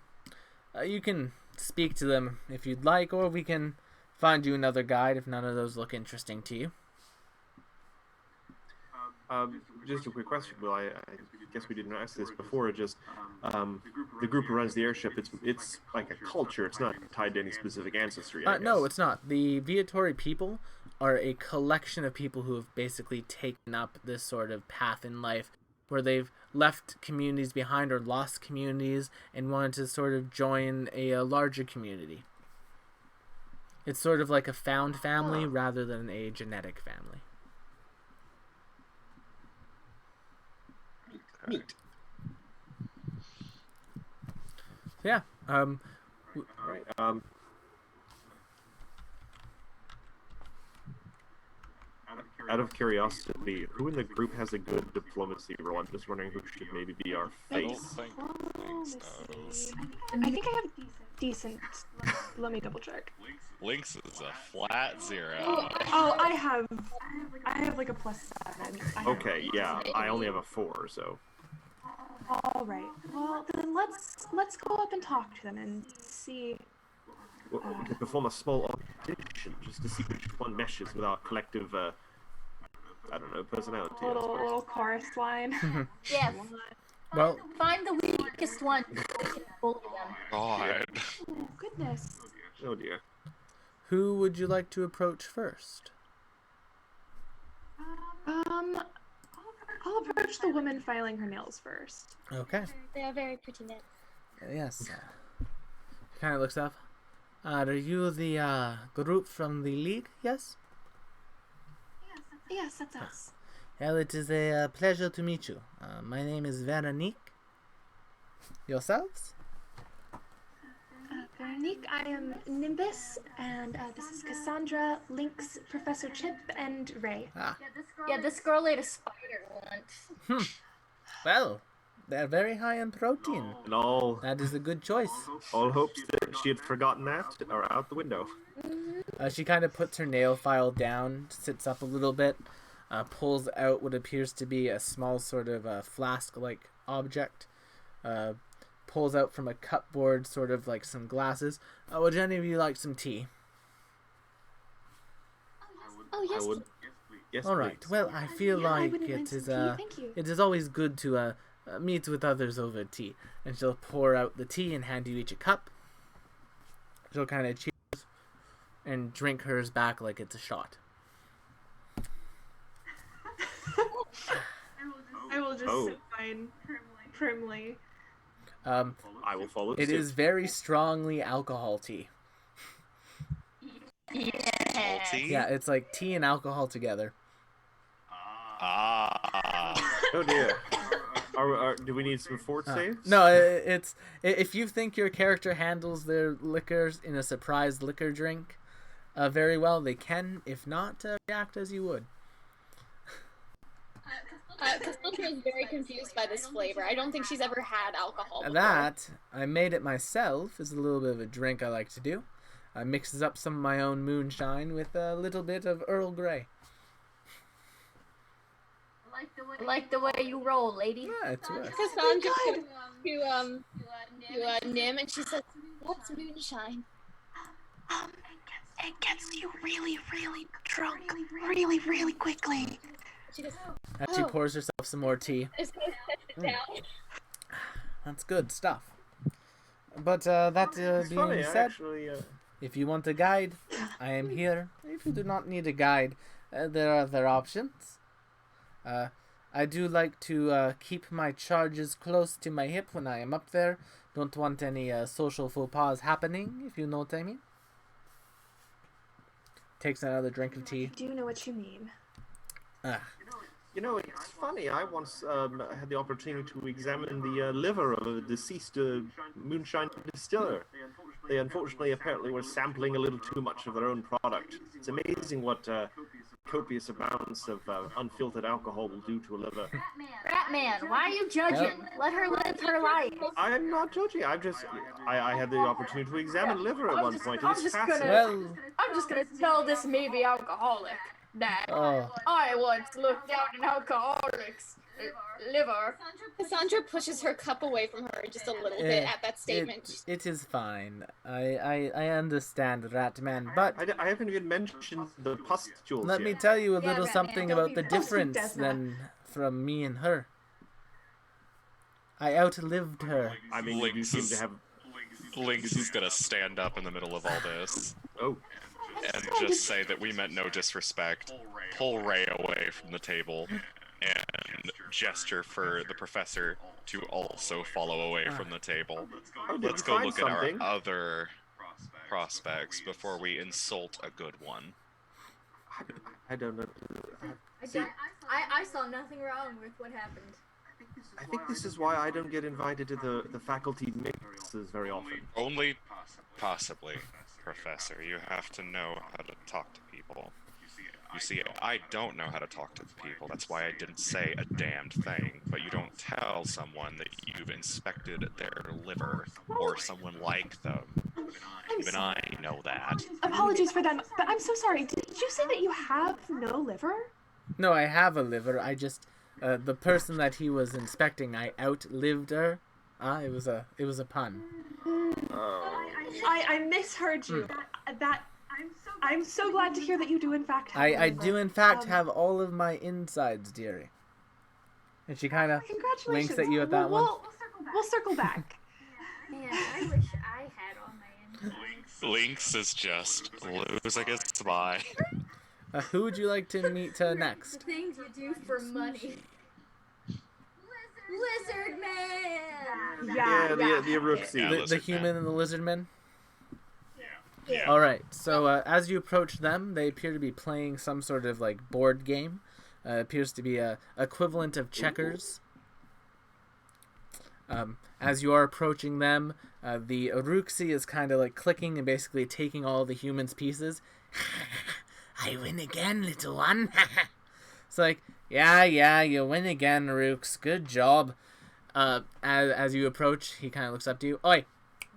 You can speak to them if you'd like, or we can find you another guide if none of those look interesting to you. Just a quick question. Well, I guess we didn't ask this before. Just the group who runs the airship. It's like a culture. It's not tied to any specific ancestry. I guess. No, it's not. The Viatori people are a collection of people who have basically taken up this sort of path in life, where they've left communities behind or lost communities and wanted to sort of join a larger community. It's sort of like a found family rather than a genetic family. Neat. Yeah. All right. Out of curiosity, who in the group has a good diplomacy role? I'm just wondering who should maybe be our I don't face. think LYNX does. I think I have decent. Let me double check. LYNX is a flat 0. Oh, I have like a +7. Okay, yeah, I only have a 4, so. All right. Well, then let's go up and talk to them and see. We could perform a small audition just to see which one meshes with our collective, I don't know, personality. I suppose. Little chorus line. Yes. Well, Find the weakest one. We can bully them. God. Oh goodness. Oh dear. who would you like to approach first? I'll approach the woman filing her nails first. Okay. They are very pretty nails. Yes. Kind of looks up. Are you the group from the league? Yes. Yes, that's us. Well, it is a pleasure to meet you. My name is Veronique. Yourselves? Veronique, I am Nimbus, and this is Cassandra, LYNX, Professor Chip, and Ray. Ah. Yeah, this girl ate a spider once. Well, they're very high in protein. And all That is a good choice. hopes that she had forgotten that are out the window. She kind of puts her nail file down, sits up a little bit, pulls out what appears to be a small sort of flask-like object, pulls out from a cupboard sort of like some glasses. Would any of you like some tea? Oh, yes. I would. Yes, All right. please. Well, I feel Yeah, I like wouldn't mind it is some tea, thank you. it is always good to meet with others over tea. And she'll pour out the tea and hand you each a cup. She'll kind of cheers and drink hers back like it's a shot. I will just Oh. sit fine, firmly. I will follow. It suit. is very strongly alcohol tea. Salty? Yeah, it's like tea and alcohol together. Ah. Oh dear. Do we need some fort saves? No, it's if you think your character handles their liquors in a surprise liquor drink very well, they can. If not, react as you would. Cassandra is very confused by this flavor. I don't think she's ever had alcohol before. That, I made it myself, is a little bit of a drink I like to do. I mixes up some of my own moonshine with a little bit of Earl Grey. I like the way you roll, lady. Yeah, it's worth. Cassandra to Nim, and she says, "What's moonshine?" It gets you really, really drunk, really, really quickly. She goes, As she pours herself some more tea. "It's going to set it down." That's good stuff. But that It's being funny. I said, actually. if you want a guide, I am here. If you do not need a guide, there are other options. I do like to keep my charges close to my hip when I am up there. Don't want any social faux pas happening, if you know what I mean. Takes another drink of tea. I do know what you mean. You know, it's funny. I once had the opportunity to examine the liver of a deceased moonshine distiller. They unfortunately apparently were sampling a little too much of their own product. It's amazing what copious amounts of unfiltered alcohol will do to a liver. Ratman, why are you judging? Let her live her life. I'm not judging. I had the opportunity to examine liver at one point. It was fascinating. Well, I'm just gonna tell this maybe alcoholic that I once looked down an alcoholic's liver. Cassandra pushes her cup away from her just a little bit at that statement. It is fine. I understand, Ratman, but I haven't even mentioned the pustules let yet. me tell you a Yeah, little Ratman, something don't about be the pussy, difference Desna. then from me and her. I outlived her. I mean, you Lynx seem is- to have... Lynx is gonna stand up in the middle of all this Oh, and just say that we meant no disrespect, pull Ray away from the table, and gesture for the professor to also follow away from the table. oh, did Let's you go find look something? at our other prospects before we insult a good one. I don't know. I saw nothing wrong with what happened. I think this is why I don't get invited to the faculty mixes very often. Only possibly, Professor. You have to know how to talk to people. You see, I don't know how to talk to people. That's why I didn't say a damned thing. But you don't tell someone that you've inspected their liver or someone like them. Even I know that. Apologies for them, but I'm so sorry. Did you say that you have no liver? No, I have a liver. I just the person that he was inspecting, I outlived her. It was a pun. Oh. I misheard you. I'm so glad to hear that you do in fact have a I liver. do in fact have all of my insides, dearie. And she kind of Congratulations. winks at you at that one. We'll circle back. Man, I wish I had all my insides. Lynx is just losing its mind. Who would you like to meet The next? things you do for money. Lizard Man! Yeah, the Aruxi. Yeah, The lizard human man. and the lizard men? Yeah. Alright, so as you approach them, they appear to be playing some sort of like board game. Appears to be a equivalent of checkers. As you are approaching them, the Aruxi is kind of like clicking and basically taking all the humans' pieces. I win again, little one. It's like, yeah, you win again, Arux. Good job. As you approach, he kind of looks up to you. Oi,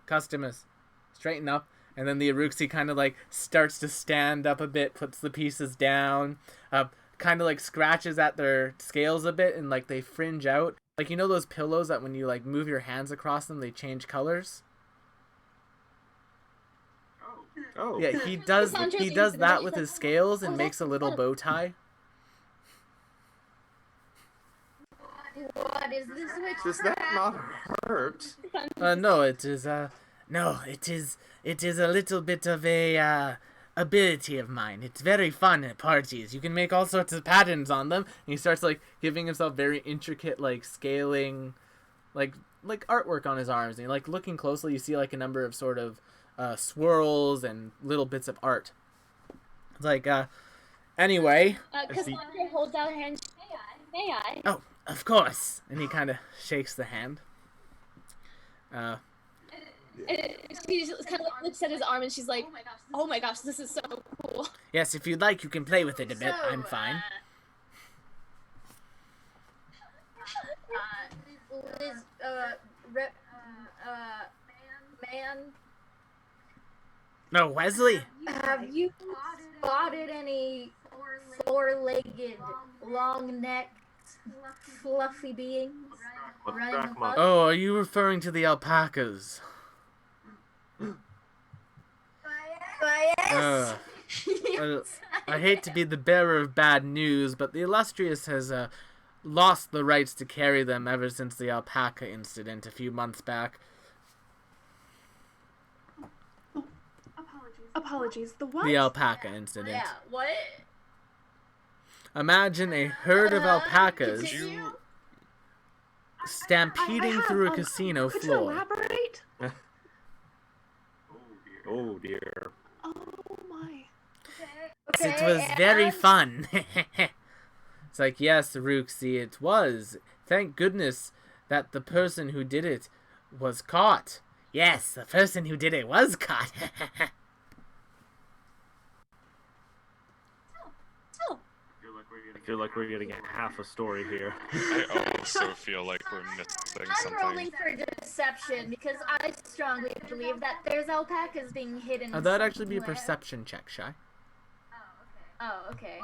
customers, straighten up. And then the Aruxi kind of like starts to stand up a bit, puts the pieces down, kind of like scratches at their scales a bit, and like they fringe out. Like, you know those pillows that when you like move your hands across them, they change colors? Oh. Yeah, he does that with his scales and makes a little bow tie. What is this witch Does that not hurt? No, it is it is a little bit of a ability of mine. It's very fun at parties. You can make all sorts of patterns on them. And he starts like giving himself very intricate like scaling, like artwork on his arms. And like looking closely, you see like a number of sort of swirls and little bits of art. It's like anyway. Cassandra holds out her hand. May I? Oh, of course. And he kind of shakes the hand. She just kind of like looks at his arm and she's like, "Oh my gosh, this is so cool." Yes, if you'd like, you can play with it a bit. I'm fine. Man, No, Wesley. have you spotted any four-legged, long-necked, fluffy beings running Drachma. about? Oh, are you referring to the alpacas? Yes. I hate to be the bearer of bad news, but the Illustrious has lost the rights to carry them ever since the alpaca incident a few months back. Apologies. The what? The alpaca incident. Yeah, what? Imagine a herd of alpacas Continue? stampeding through a casino could floor. you elaborate? Oh dear. Oh my. Yes, it was very fun. It's like, yes, Ruxi, it was. Thank goodness that the person who did it was caught. Yes, the person who did it was caught. So, feel like we're getting half a story here. I also feel like we're missing I'm something. rolling for deception because I strongly believe that there's alpacas being hidden. That'd actually be a somewhere. perception check, Shy. Oh, okay.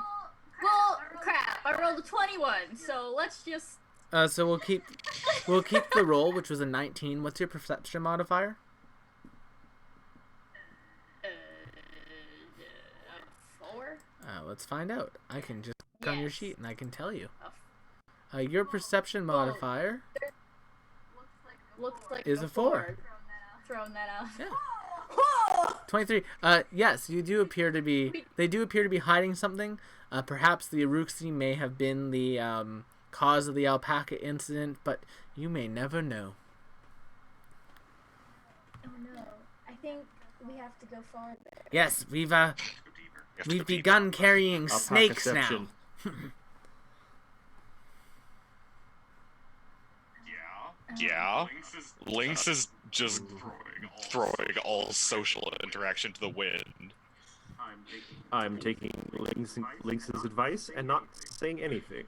Well, crap! I rolled a 21, so let's just. So we'll keep the roll, which was a 19. What's your perception modifier? 4. Let's find out. I can just click on your sheet and I can tell you. Your perception modifier Looks like is a 4. Throwing that out. Yeah. 23. Yes, you do appear to be. They do appear to be hiding something. Perhaps the Aruxi may have been the cause of the alpaca incident, but you may never know. Oh no! I think we have to go farther. Yes, we've begun carrying snakes now. Alpacaception. Yeah, Lynx is just throwing all social interaction to the wind. I'm taking Lynx's advice and not saying anything.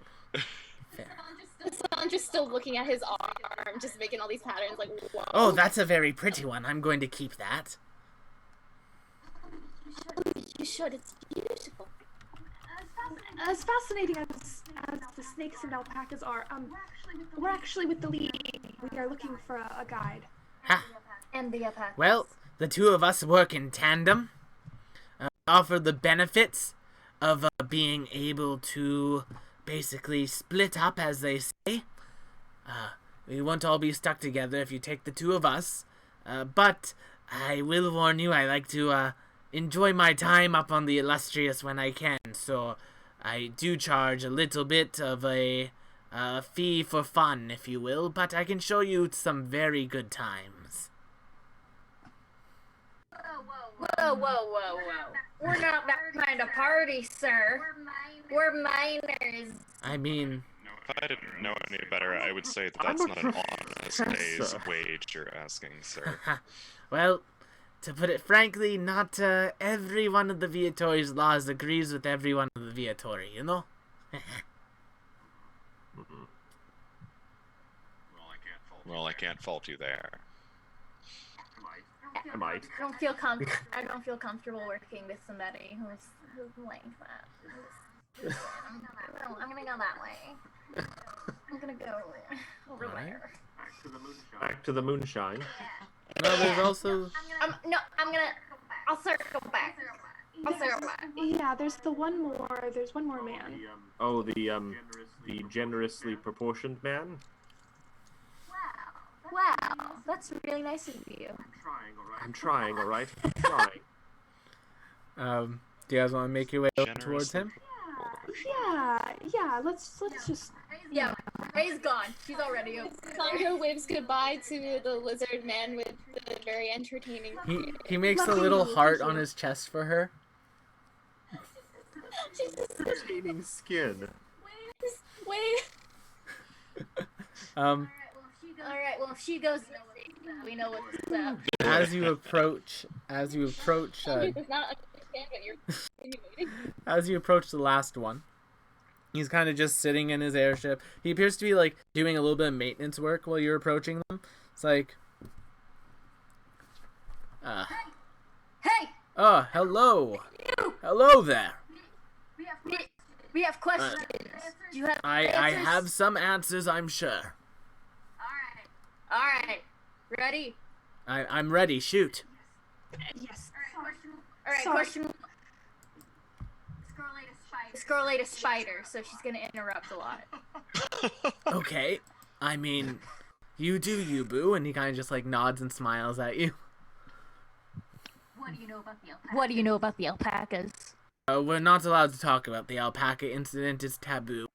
Cassandra's still looking at his arm, just making all these patterns like, whoa. Oh, that's a very pretty one. I'm going to keep that. You should, it's beautiful. As fascinating as the snakes and alpacas are, we're actually with the League. We are looking for a guide. Ha! And the alpacas. Well, the two of us work in tandem. Offer the benefits of being able to basically split up, as they say. We won't all be stuck together if you take the two of us. But I will warn you, I like to enjoy my time up on the Illustrious when I can. So I do charge a little bit of a fee for fun, if you will. But I can show you some very good times. Whoa. We're not that kind of party, sir. We're minors. I mean, If I didn't know any better, I would say that that's not an honest day's wage you're asking, sir. well, to put it frankly, not every one of the Viatori's laws agrees with every one of the Viatori, you know? Well, I can't fault you there. I might. I don't feel comfortable working with somebody who's like that. I'm gonna go that way. I'm gonna go over there. Back to the moonshine. Well, there's also... I'll circle back. Yeah, there's one more man. Oh, the generously proportioned man? Wow, that's really nice of you. I'm trying, alright? I'm trying. Do you guys want to make your way up towards him? Yeah, let's just... Yeah, Ray's gone. She's already over. Cassandra waves goodbye to the lizard man with the very entertaining. He makes a little heart on his chest for her. Entertaining skin. Wait. Alright, well, if she goes missing, we know what's up. As you approach, Does not understand what you're insinuating. as you approach the last one, he's kind of just sitting in his airship. He appears to be like doing a little bit of maintenance work while you're approaching them. It's like, Hey! oh, hello, hello there. We have questions. Do you have I answers? have some answers, I'm sure. Alright. Ready? I'm ready. Shoot. Yes. Alright, Sorry. question. This girl ate a spider, so she's gonna interrupt a lot. Okay. I mean, you do you, boo. And he kind of just like nods and smiles at you. What do you know about the alpacas? We're not allowed to talk about the alpaca incident. It's taboo.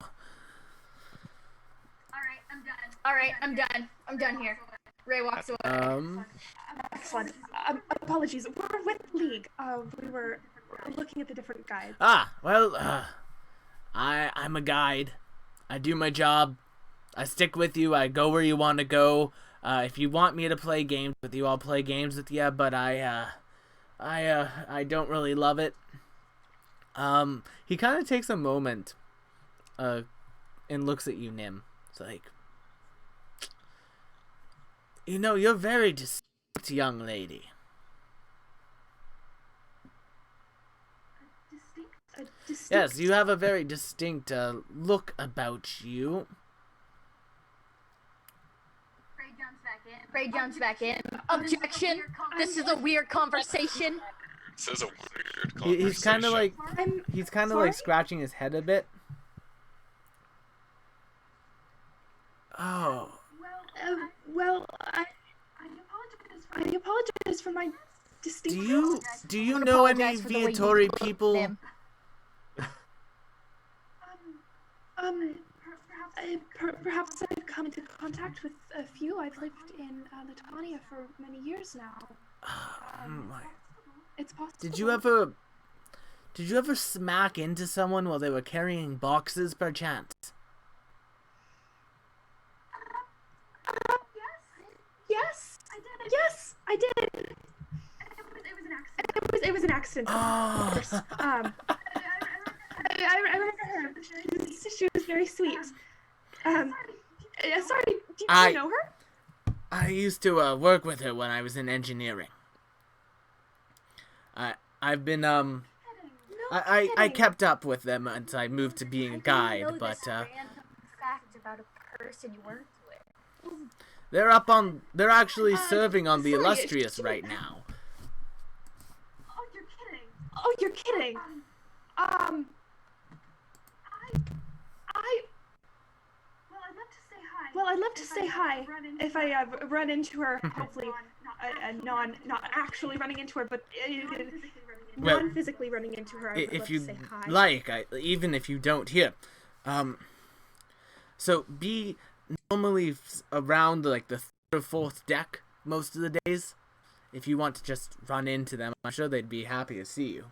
Alright, I'm done here. Ray walks away. Excellent. Apologies. We're with League. We were looking at the different guides. Well, I'm a guide. I do my job. I stick with you. I go where you want to go. If you want me to play games with you, I'll play games with you. But I don't really love it. He kind of takes a moment, and looks at you, Nim. It's like, you're very distinct, young lady. Distinct. Yes, you have a very distinct look about you. Ray jumps back in. Objection! This is a weird conversation. This is a weird conversation. He's kind of like sorry? scratching his head a bit. Oh. Well, I apologize for my distinct. Do you know any apologize for the way you Viatori look, people? Nim. Perhaps I've come into contact with a few. I've lived in Lithuania for many years now. It's possible. Did you ever smack into someone while they were carrying boxes, perchance? Yes, I did. It was an accident. Of course. I remember her. She was very sweet. Sorry, do you know her? I used to work with her when I was in engineering. I've been I kept up with them until I moved to being a guide, but Random fact about a person you worked with. they're actually serving on the sorry, Illustrious right now. Oh, you're kidding. Well, I'd love to say hi if I run into her. Hopefully, not actually running into her, but non-physically running into her. I'd love If to you say hi. like, even if you don't here. So be normally around like the 3rd or 4th deck most of the days. If you want to just run into them, I'm sure they'd be happy to see you.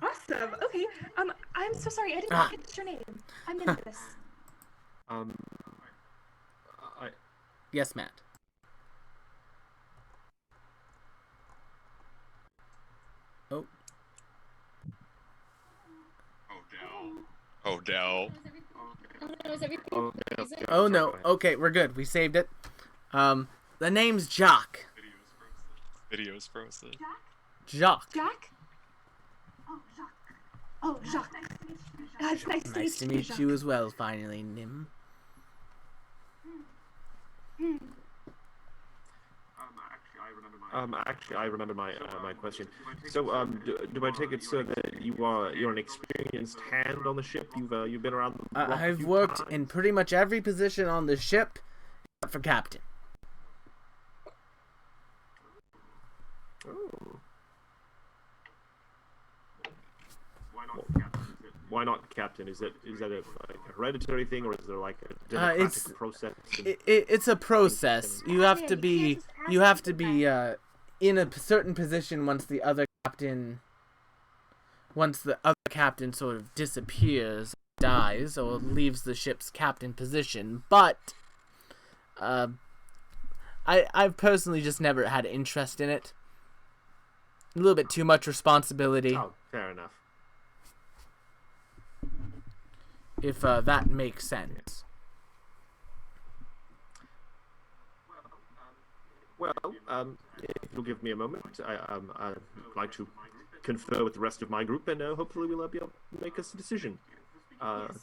Awesome. Okay. I'm so sorry. I didn't catch your name. I'm into this. Yes, Matt. Oh. Oh no. Oh no. Okay, we're good. We saved it. The name's Jock. Video's frozen. Jock. Jack? Oh, Jacques. It's Nice to meet you as well, finally, Nim. Actually, I remember my question. So, do I take it, sir, that you're an experienced hand on the ship? You've been around the block a I've few worked times? in pretty much every position on the ship, except for captain. Oh. Why not captain? Is that a hereditary thing, or is there like a democratic process? It's a process. You have to be in a certain position once the other captain sort of disappears, dies, or leaves the ship's captain position. But I've personally just never had interest in it. A little bit too much responsibility. Oh, fair enough. If that makes sense. Well, if you'll give me a moment, I'd like to confer with the rest of my group, and hopefully we'll be able to make us a decision.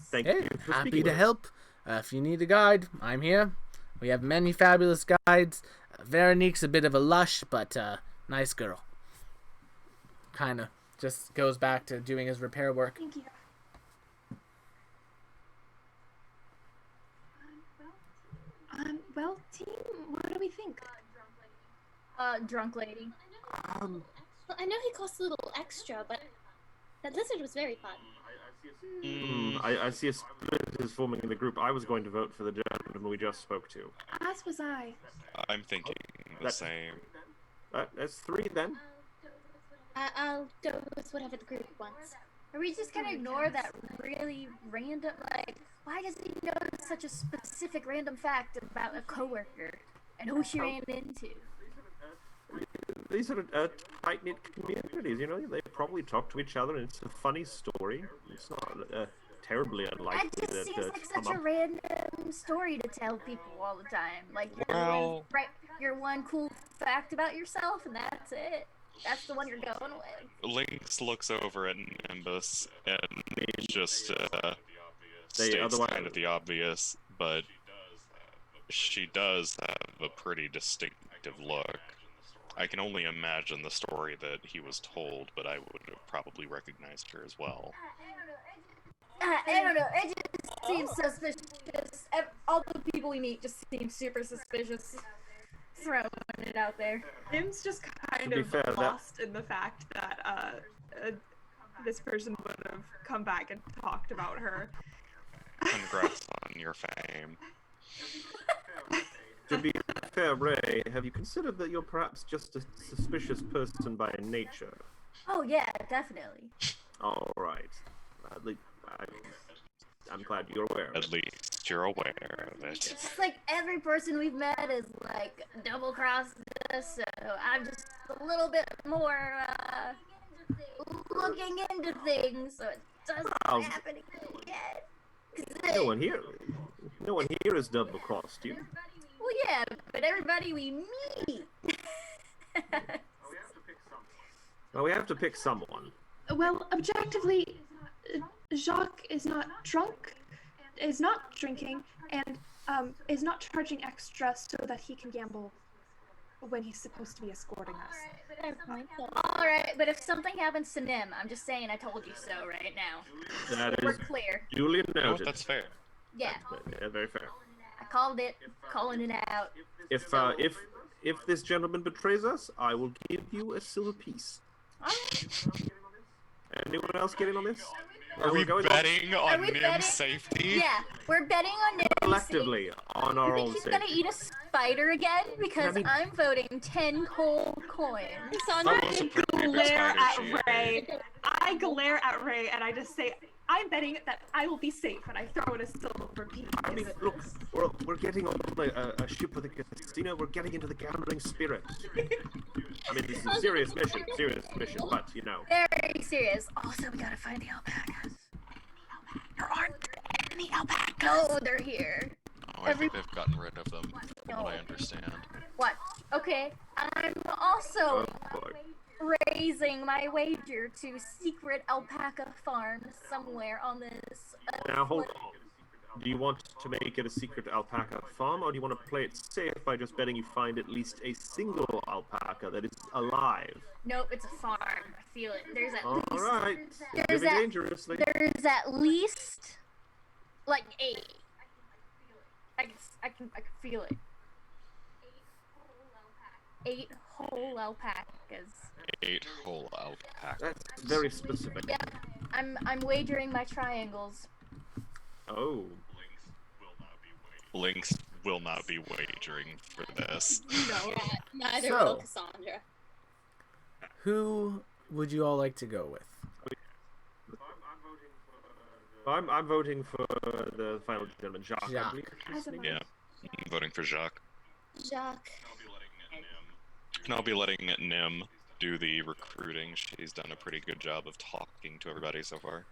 Thank you for Happy speaking to with us. help. If you need a guide, I'm here. We have many fabulous guides. Veronique's a bit of a lush, but nice girl. Kinda just goes back to doing his repair work. Thank you. Well, team, what do we think? Drunk lady. Well, I know he costs a little extra, but that lizard was very fun. I see a split is forming in the group. I was going to vote for the gentleman we just spoke to. As was I. I'm thinking the same. That's 3 then. I'll go with whatever the group wants. Are we just gonna ignore that really random, like, why does he know such a specific random fact about a coworker and who she ran into? these are tight-knit communities, you know. They probably talk to each other, and it's a funny story. It's not terribly unlikely It just seems like come such a up. random story to tell people all the time. Like, Well- your one cool fact about yourself, and that's it. That's the one you're going with. Lynx looks over at Nimbus and just They states otherwise- kind of the obvious, but she does have a pretty distinctive look. I can only imagine the story that he was told, but I would have probably recognized her as well. I don't know. It just seems suspicious. All the people we meet just seem super suspicious. Throwing it out there. Tim's just kind To be of fair, that- lost in the fact that this person would have come back and talked about her. Congrats on your fame. To be fair, Ray, have you considered that you're perhaps just a suspicious person by nature? Oh yeah, definitely. All right. At least I'm glad you're aware. At least you're aware of it. It's like every person we've met is like double-crossed us, so I'm just a little bit more looking into things, so it doesn't Wow. happen again. No one here is double-crossed you. Well, yeah, but everybody we meet. Well, we have to pick someone. Well, objectively, Jacques is not drunk, is not drinking, and is not charging extra so that he can gamble when he's supposed to be escorting us. All right, but if something happens to Nim, I'm just saying I told you so right now. That We're is clear. duly You know what, noted. that's fair. Yeah, Yeah, very fair. I called it, calling it out. If this gentleman betrays us, I will give you a silver piece. Anyone else getting on this? Are we betting Are on we Nim's betting? safety? Yeah, we're betting on Nim. Collectively on our You own think he's gonna safety. eat a spider again? Because I mean- I'm voting 10 cold coins. Cassandra, That was a pretty big Glare spider at she Ray. I glare at Ray and I just say, I'm betting that I will be safe, and I throw in a silver piece. I mean, look, we're getting on a ship with a casino. We're getting into the gambling spirit. I mean, this is a serious mission, but you know. Very serious. Also, we gotta find the alpacas. There aren't any alpacas. No, they're here. Oh, I think they've gotten rid of them, from what I understand. What? Okay, I'm also Oh boy. raising my wager to secret alpaca farm somewhere on this. Now hold on. Do you want to make it a secret alpaca farm, or do you want to play it safe by just betting you find at least a single alpaca that is alive? Nope, it's a farm. I feel it. There's at All least. right. There's Living that- dangerously. There's at least like 8. I can feel it. 8 whole alpacas. 8 whole alpacas. That's very specific. Yeah, I'm wagering my triangles. Oh. Lynx will not be wagering for this. No. yeah, neither So- will Cassandra. Who would you all like to go with? I'm voting for the final gentleman, Jacques. I Jacques. believe his name Yeah, is. I'm voting for Jacques. Jacques. And I'll be letting Nim do the recruiting. She's done a pretty good job of talking to everybody so far.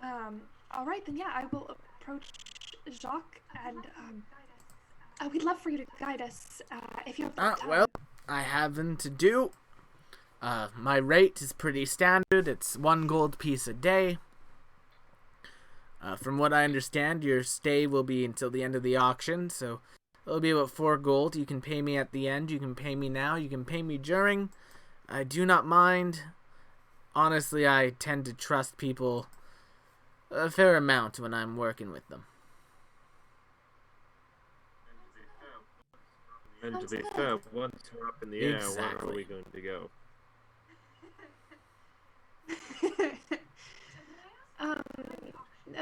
All right, then yeah, I will approach Jacques, and we'd love for you to guide us if you have the time. Well, I have them to do. My rate is pretty standard. It's 1 gold piece a day. From what I understand, your stay will be until the end of the auction, so it'll be about 4 gold. You can pay me at the end, you can pay me now, you can pay me during. I do not mind. Honestly, I tend to trust people a fair amount when I'm working with them. And to be fair, once we're up in the air, where are Exactly. we going to go?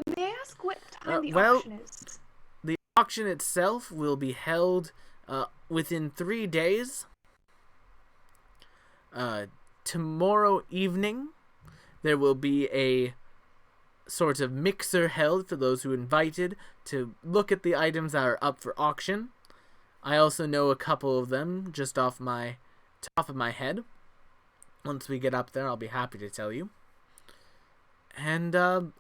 May I ask what time the well- auction is? The auction itself will be held within 3 days. Tomorrow evening, there will be a sort of mixer held for those who invited to look at the items that are up for auction. I also know a couple of them just off my top of my head. Once we get up there, I'll be happy to tell you. And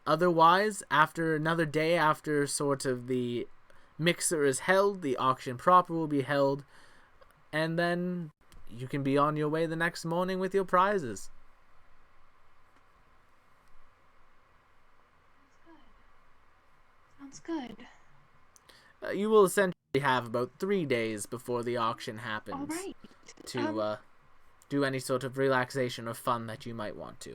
otherwise, after another day, after sort of the mixer is held, the auction proper will be held, and then you can be on your way the next morning with your prizes. Sounds good. You will essentially have about 3 days before the auction happens All right. to do any sort of relaxation or fun that you might want to.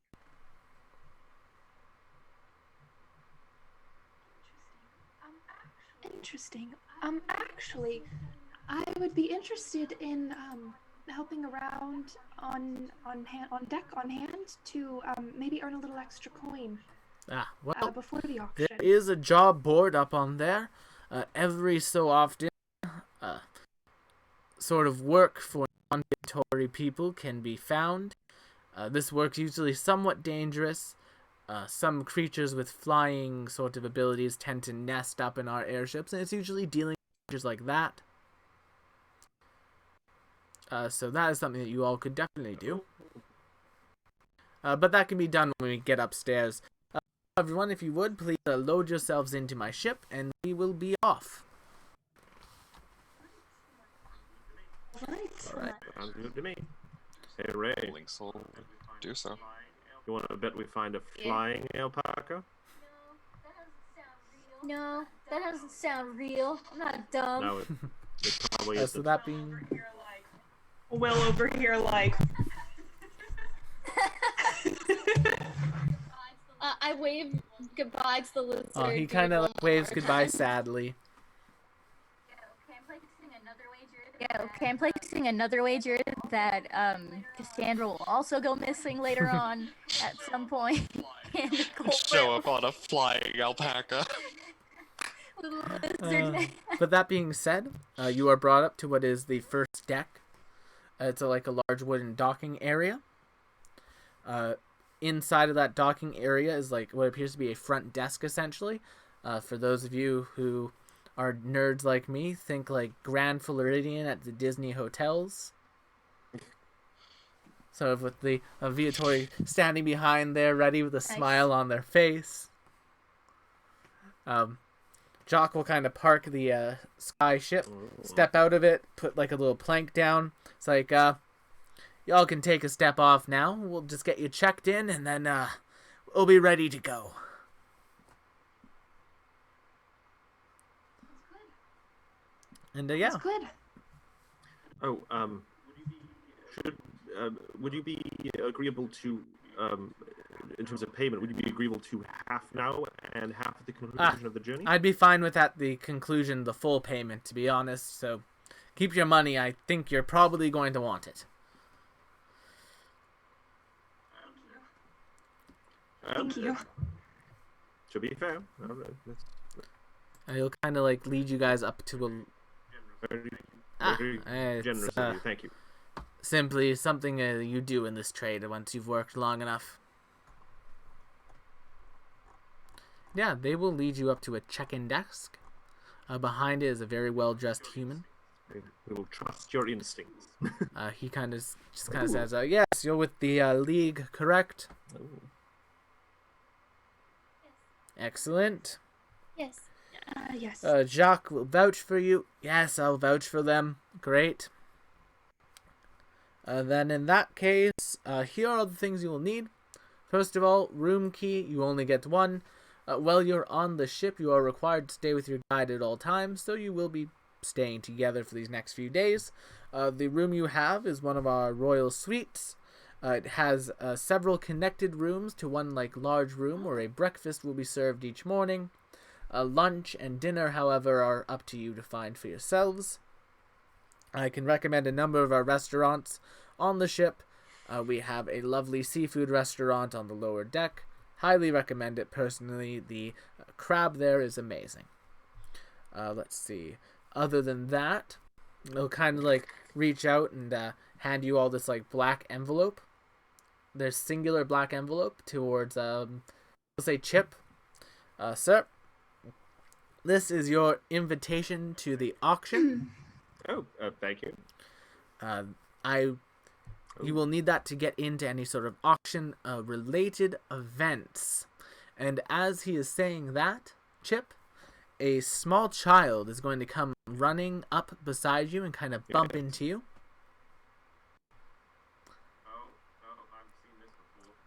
Interesting. Actually, I would be interested in helping around on deck on hand to maybe earn a little extra coin Well, before the auction. there is a job board up on there. Every so often, sort of work for non-victory people can be found. This work's usually somewhat dangerous. Some creatures with flying sort of abilities tend to nest up in our airships, and it's usually dealing with creatures like that. So that is something that you all could definitely do. But that can be done when we get upstairs. Everyone, if you would, please load yourselves into my ship, and we will be off. Right. Alright, sounds good to me. Hey, Ray, LYNX will do so. you want to bet we find a flying alpaca? No, that doesn't sound real. I'm not dumb. No, it probably So isn't. that being... Will over here, like. I wave goodbye to the lizard. Oh, he dude, kind of one waves more goodbye time. sadly. Yeah, okay, I'm placing another wager that Cassandra will also go missing later on at some point. And the Show up on a flying alpaca. lizard. But that being said, you are brought up to what is the first deck. It's like a large wooden docking area. Inside of that docking area is like what appears to be a front desk, essentially. For those of you who are nerds like me, think like Grand Floridian at the Disney hotels. So with the Viatori standing behind there, ready with a smile on their face. Jock will kind of park the sky ship, step out of it, put like a little plank down. It's like, y'all can take a step off now. We'll just get you checked in, and then we'll be ready to go. And yeah. That's good. Oh, would you be agreeable to, in terms of payment, would you be agreeable to half now and half at the conclusion of the journey? I'd be fine with at the conclusion the full payment, to be honest. So keep your money. I think you're probably going to want it. Thank you. To be fair, He'll kind of like lead you guys up to a very it's, generous of you. Thank you. simply something you do in this trade once you've worked long enough. Yeah, they will lead you up to a check-in desk. Behind it is a very well-dressed human. We will trust your instincts. He kind of just kind of says, "Yes, you're with the League, correct?" Oh. Excellent. Yes. Yes. Jacques will vouch for you. Yes, I'll vouch for them. Great. Then in that case, here are the things you will need. First of all, room key. You only get one. While you're on the ship, you are required to stay with your guide at all times, so you will be staying together for these next few days. The room you have is one of our royal suites. It has several connected rooms to one like large room where a breakfast will be served each morning. Lunch and dinner, however, are up to you to find for yourselves. I can recommend a number of our restaurants on the ship. We have a lovely seafood restaurant on the lower deck. Highly recommend it personally. The crab there is amazing. Let's see. Other than that, they'll kind of like reach out and hand you all this like black envelope. There's singular black envelope towards we'll say Chip. Sir, this is your invitation to the auction. Oh, thank you. You will need that to get into any sort of auction related events. And as he is saying that, Chip, a small child is going to come running up beside you and kind of bump into you.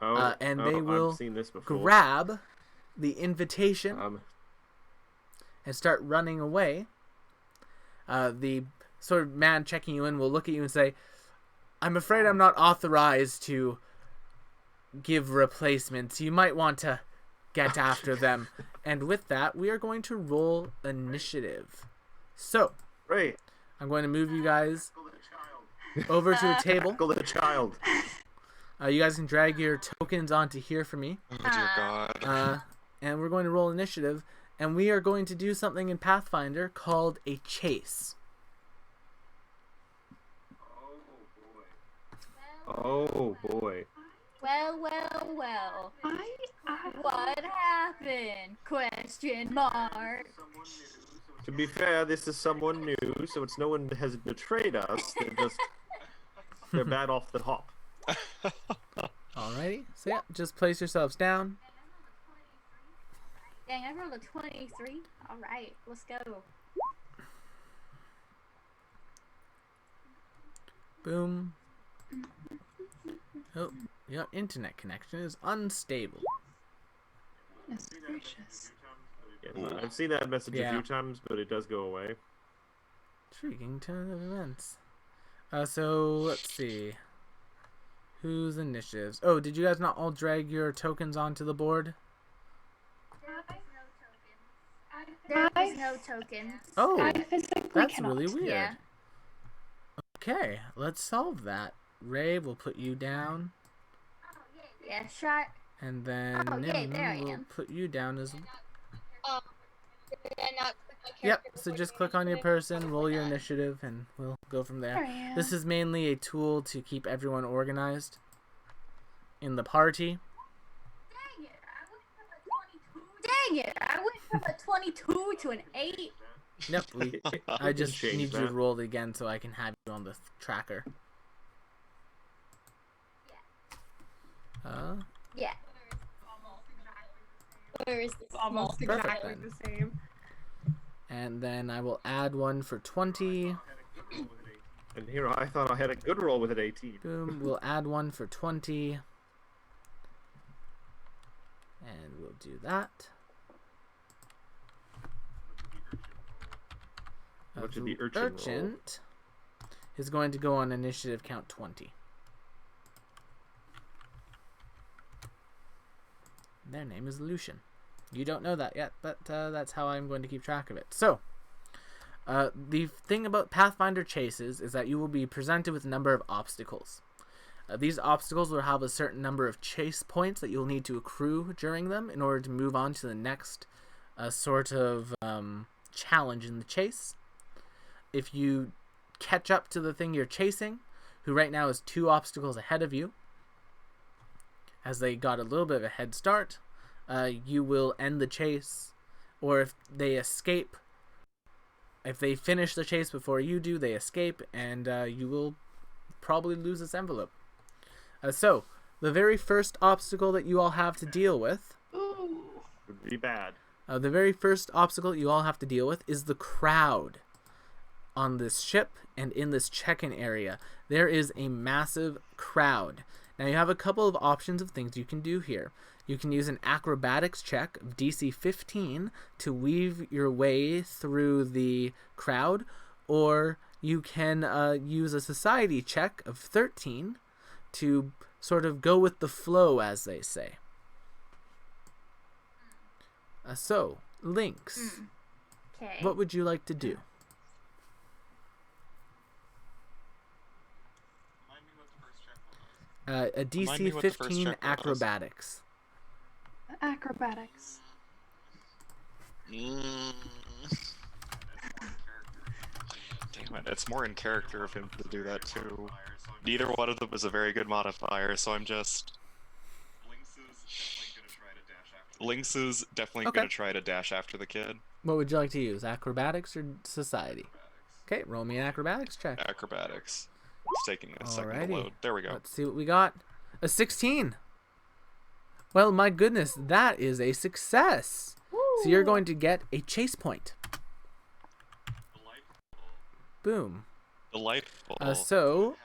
And they will grab the invitation and start running away. The sort of man checking you in will look at you and say, I'm afraid I'm not authorized to give replacements. You might want to get after them. And with that, we are going to roll initiative. So, Great. I'm going to move you guys over to a table. Go the child. You guys can drag your tokens onto here for me. Oh dear God. And we're going to roll initiative. And we are going to do something in Pathfinder called a chase. Oh boy. Well. What happened? Question mark. To be fair, this is someone new, so it's no one has betrayed us. They're bad off the hop. Alrighty. So yeah, just place yourselves down. Dang, I rolled a 23. Alright, let's go. Boom. Oh, your internet connection is unstable. Yes, gracious. Yeah, I've seen that message a few times, but it does go away. Intriguing turn of events. So, let's see. Whose initiatives? Oh, did you guys not all drag your tokens onto the board? There's no tokens. Oh, I physically that's cannot. really weird. Yeah. Okay, let's solve that. Ray, we'll put you down. Yeah, shot. And then Oh, yay, Nim there I will am. put you down as well. Did I not click my Yep, character so before just the click on your initiative? person, roll your initiative, and we'll go from There there. I am. This is mainly a tool to keep everyone organized in the party. Dang it, I went from a 22 to an 8. Yep, I just change need you that. to roll it again so I can have you on the tracker. Yeah. Where is this? It's almost Perfect, exactly then. the same. And then I will add one for 20. And here I thought I had a good roll with an 18. Boom, we'll add one for 20. And we'll do that. What did the urchin roll? Is going to go on initiative count 20. Their name is Lucian. You don't know that yet, but that's how I'm going to keep track of it. So, the thing about Pathfinder chases is that you will be presented with a number of obstacles. These obstacles will have a certain number of chase points that you'll need to accrue during them in order to move on to the next sort of challenge in the chase. If you catch up to the thing you're chasing, who right now is 2 obstacles ahead of you, as they got a little bit of a head start, you will end the chase. Or if they escape, if they finish the chase before you do, they escape, and you will probably lose this envelope. So, the very first obstacle that you all have to deal with... Would be bad. The very first obstacle you all have to deal with is the crowd on this ship and in this check-in area. There is a massive crowd. Now you have a couple of options of things you can do here. You can use an acrobatics check of DC 15 to weave your way through the crowd, or you can use a society check of 13 to sort of go with the flow, as they say. So, LYNX, Okay. what would you like to do? A Remind me DC what the first 15 check was. acrobatics. Acrobatics. Mm. Damn it, it's more in character of him to do that too. Neither one of them is a very good modifier, so I'm just... Lynx is definitely Okay. gonna try to dash after the kid. What would you like to use, acrobatics or society? Okay, roll me an acrobatics check. Acrobatics. It's taking a second to Alrighty. load. There we go. Let's see what we got. A 16. Well, my goodness, that is a success. So you're going to get a chase point. Boom. Delightful. So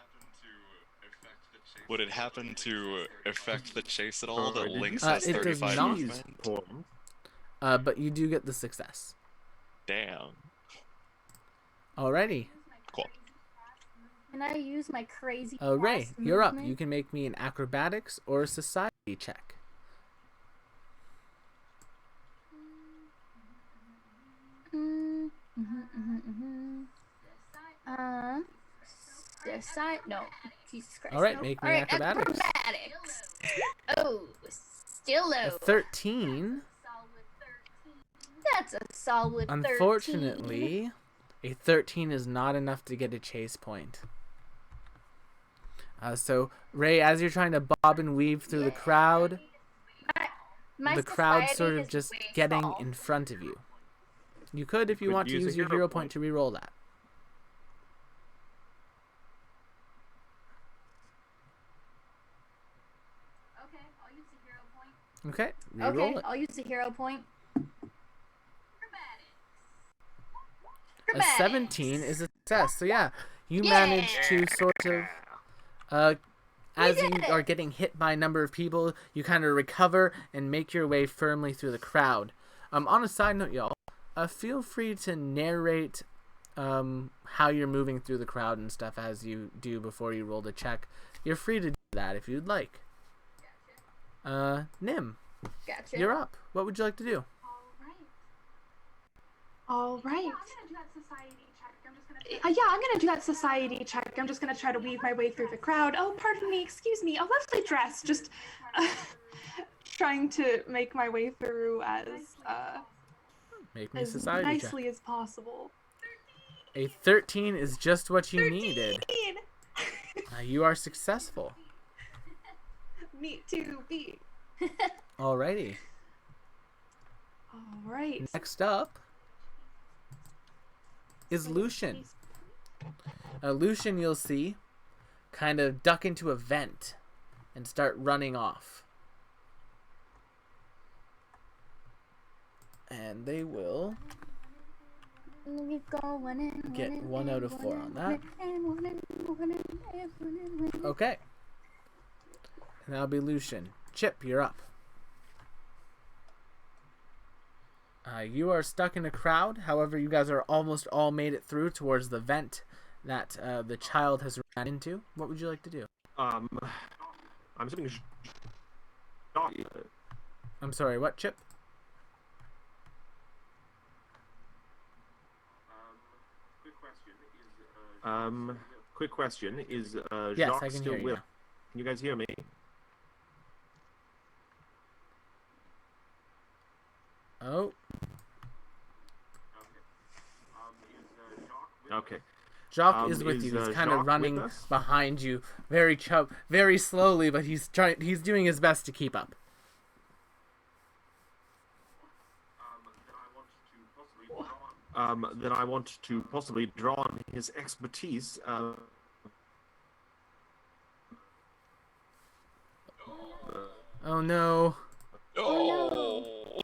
would it happen to affect the chase at all? That Lynx Uh, has it does 35 not. movement. but you do get the success. Damn. Alrighty. Cool. Can I use my crazy? Ray, fast you're up. movement? You can make me an acrobatics or a society check. No. Jesus Christ. Alright, no. make me Alright, acrobatics. Oh, still A low. 13. That's a solid 13. Unfortunately, a 13 is not enough to get a chase point. So, Ray, as you're trying to bob and weave through the crowd, My the crowd society sort of is just way getting small. in front of you. You could, if you Could want to use a use your hero hero point point. to re-roll that. Okay, I'll use the hero point. Okay, re-roll Okay, it. I'll use the hero point. A 17 is a success. So yeah, you manage to sort of, as you are getting hit by a number of people, you kind of recover and make your way firmly through the crowd. On a side note, y'all, feel free to narrate how you're moving through the crowd and stuff as you do before you roll the check. You're free to do that if you'd like. Nim, Gotcha. you're up. What would you like to do? All right. Yeah, I'm gonna do that society check. I'm just gonna try to weave my way through the crowd. Oh, pardon me, excuse me. A lovely dress. Just trying to make my way through as Make me a society check. nicely as possible. A 13 is just what you needed. 13! You are successful. Me too, B. Alrighty. All right. Next up is Lucian. Lucian, you'll see, kind of duck into a vent and start running off. And they will get 1 out of 4 on that. Okay. And that'll be Lucian. Chip, you're up. You are stuck in a crowd. However, you guys are almost all made it through towards the vent that the child has ran into. What would you like to do? I'm assuming. I'm sorry, what, Chip? Quick question. Is Yes, Jacques I can still hear you with? now. Can you guys hear me? Oh, Okay. Jacques is with is, you. He's kind Jacques of with running us? behind you, very slowly, but he's doing his best to keep up. Then I want to possibly draw on his expertise. Oh no. Oh.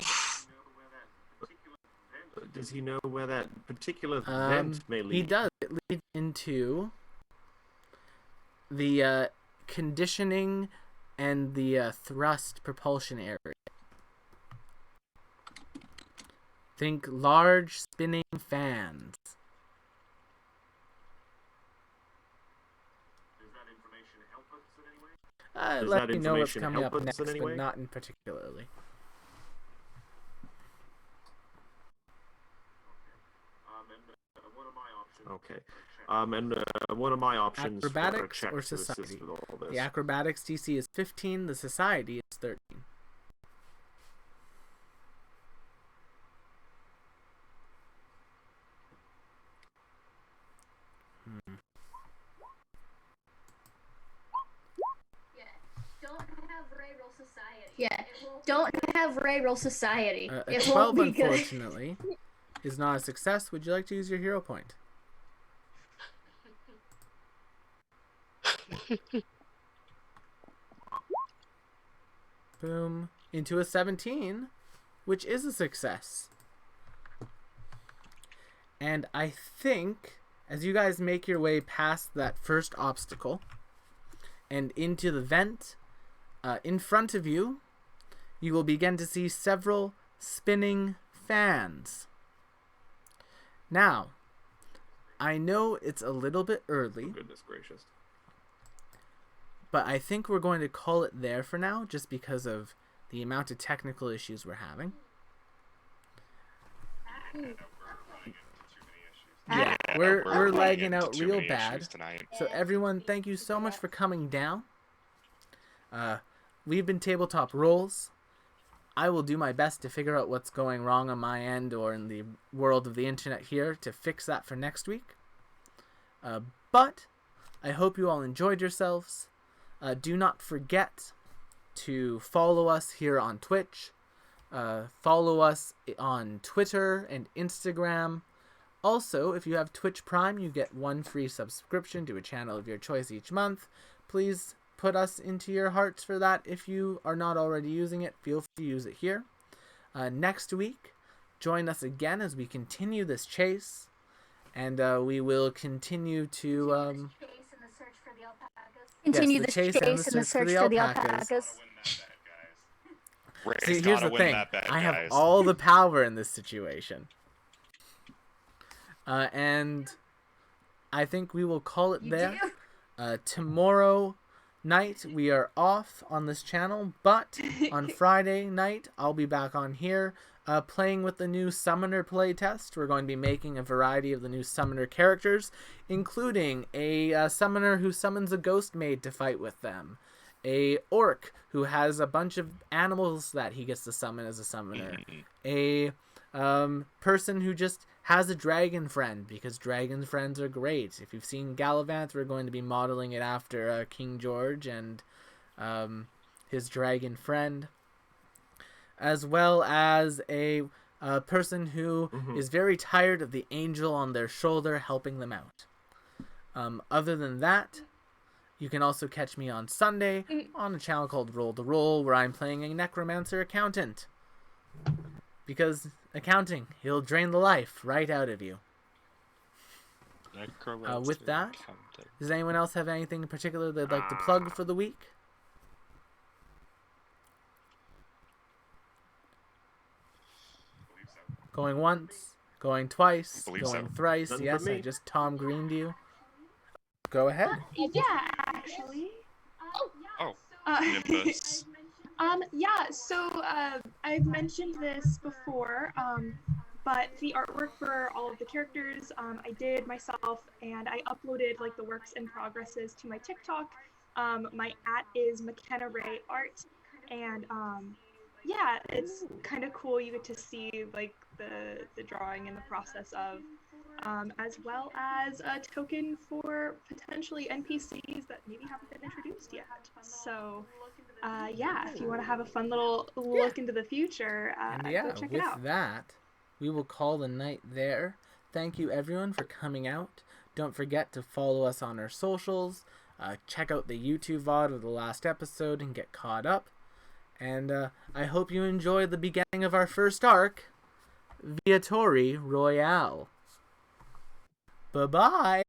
Does he know where that particular Um, vent may lead? He does. It leads into the conditioning and the thrust propulsion area. Think large spinning fans. Does that information help us in any way? Does Let that me know what's information coming help up us next, in any but way? not in particularly. What are my options? Okay. And what are my options for a Acrobatics check or to assist society? with all this? The acrobatics DC is 15. The society is 13. Yeah, don't have Ray roll society. A It 12, won't be good. unfortunately, is not a success. Would you like to use your hero point? Boom. Into a 17, which is a success. And I think, as you guys make your way past that first obstacle and into the vent, in front of you, you will begin to see several spinning fans. Now, I know it's a little bit early. Goodness gracious. But I think we're going to call it there for now, just because of the amount of technical issues we're having. Yeah, we're lagging out real bad. So everyone, thank you so much for coming down. We've been Tabletop Rolls. I will do my best to figure out what's going wrong on my end or in the world of the internet here to fix that for next week. But I hope you all enjoyed yourselves. Do not forget to follow us here on Twitch. Follow us on Twitter and Instagram. Also, if you have Twitch Prime, you get 1 free subscription to a channel of your choice each month. Please put us into your hearts for that. If you are not already using it, feel free to use it here. Next week, join us again as we continue this chase. And we will continue to... Continue the the chase chase and and the search for the alpacas. See, here's the thing. I have all the power in this situation. And I think we will call it there. Tomorrow night we are off on this channel, but on Friday night I'll be back on here playing with the new Summoner playtest. We're going to be making a variety of the new Summoner characters, including a Summoner who summons a ghost maid to fight with them, a orc who has a bunch of animals that he gets to summon as a summoner, a person who just has a dragon friend, because dragon friends are great. If you've seen Gallivant, we're going to be modeling it after King George and his dragon friend, as well as a person who is very tired of the angel on their shoulder helping them out. Other than that, you can also catch me on Sunday on a channel called Roll the Roll, where I'm playing a necromancer accountant. Because accounting, he'll drain the life right out of you. With that, does anyone else have anything in particular they'd like to plug for the week? Going once, going twice, going thrice. None Yes, from I me. just Tom Greened you. Go ahead. Yeah, actually. Oh, Nimbus. Yeah, so I've mentioned this before, but the artwork for all of the characters, I did myself, and I uploaded like the works in progresses to my TikTok. My @ is McKenna Ray Art, and yeah, it's kind of cool. You get to see like the drawing and the process of, as well as a token for potentially NPCs that maybe haven't been introduced yet. So, yeah, if you want to have a fun little look into the future, go check it out. With that, we will call the night there. Thank you, everyone, for coming out. Don't forget to follow us on our socials. Check out the YouTube VOD of the last episode and get caught up. And I hope you enjoy the beginning of our first arc, Viatori Royale. Bye-bye!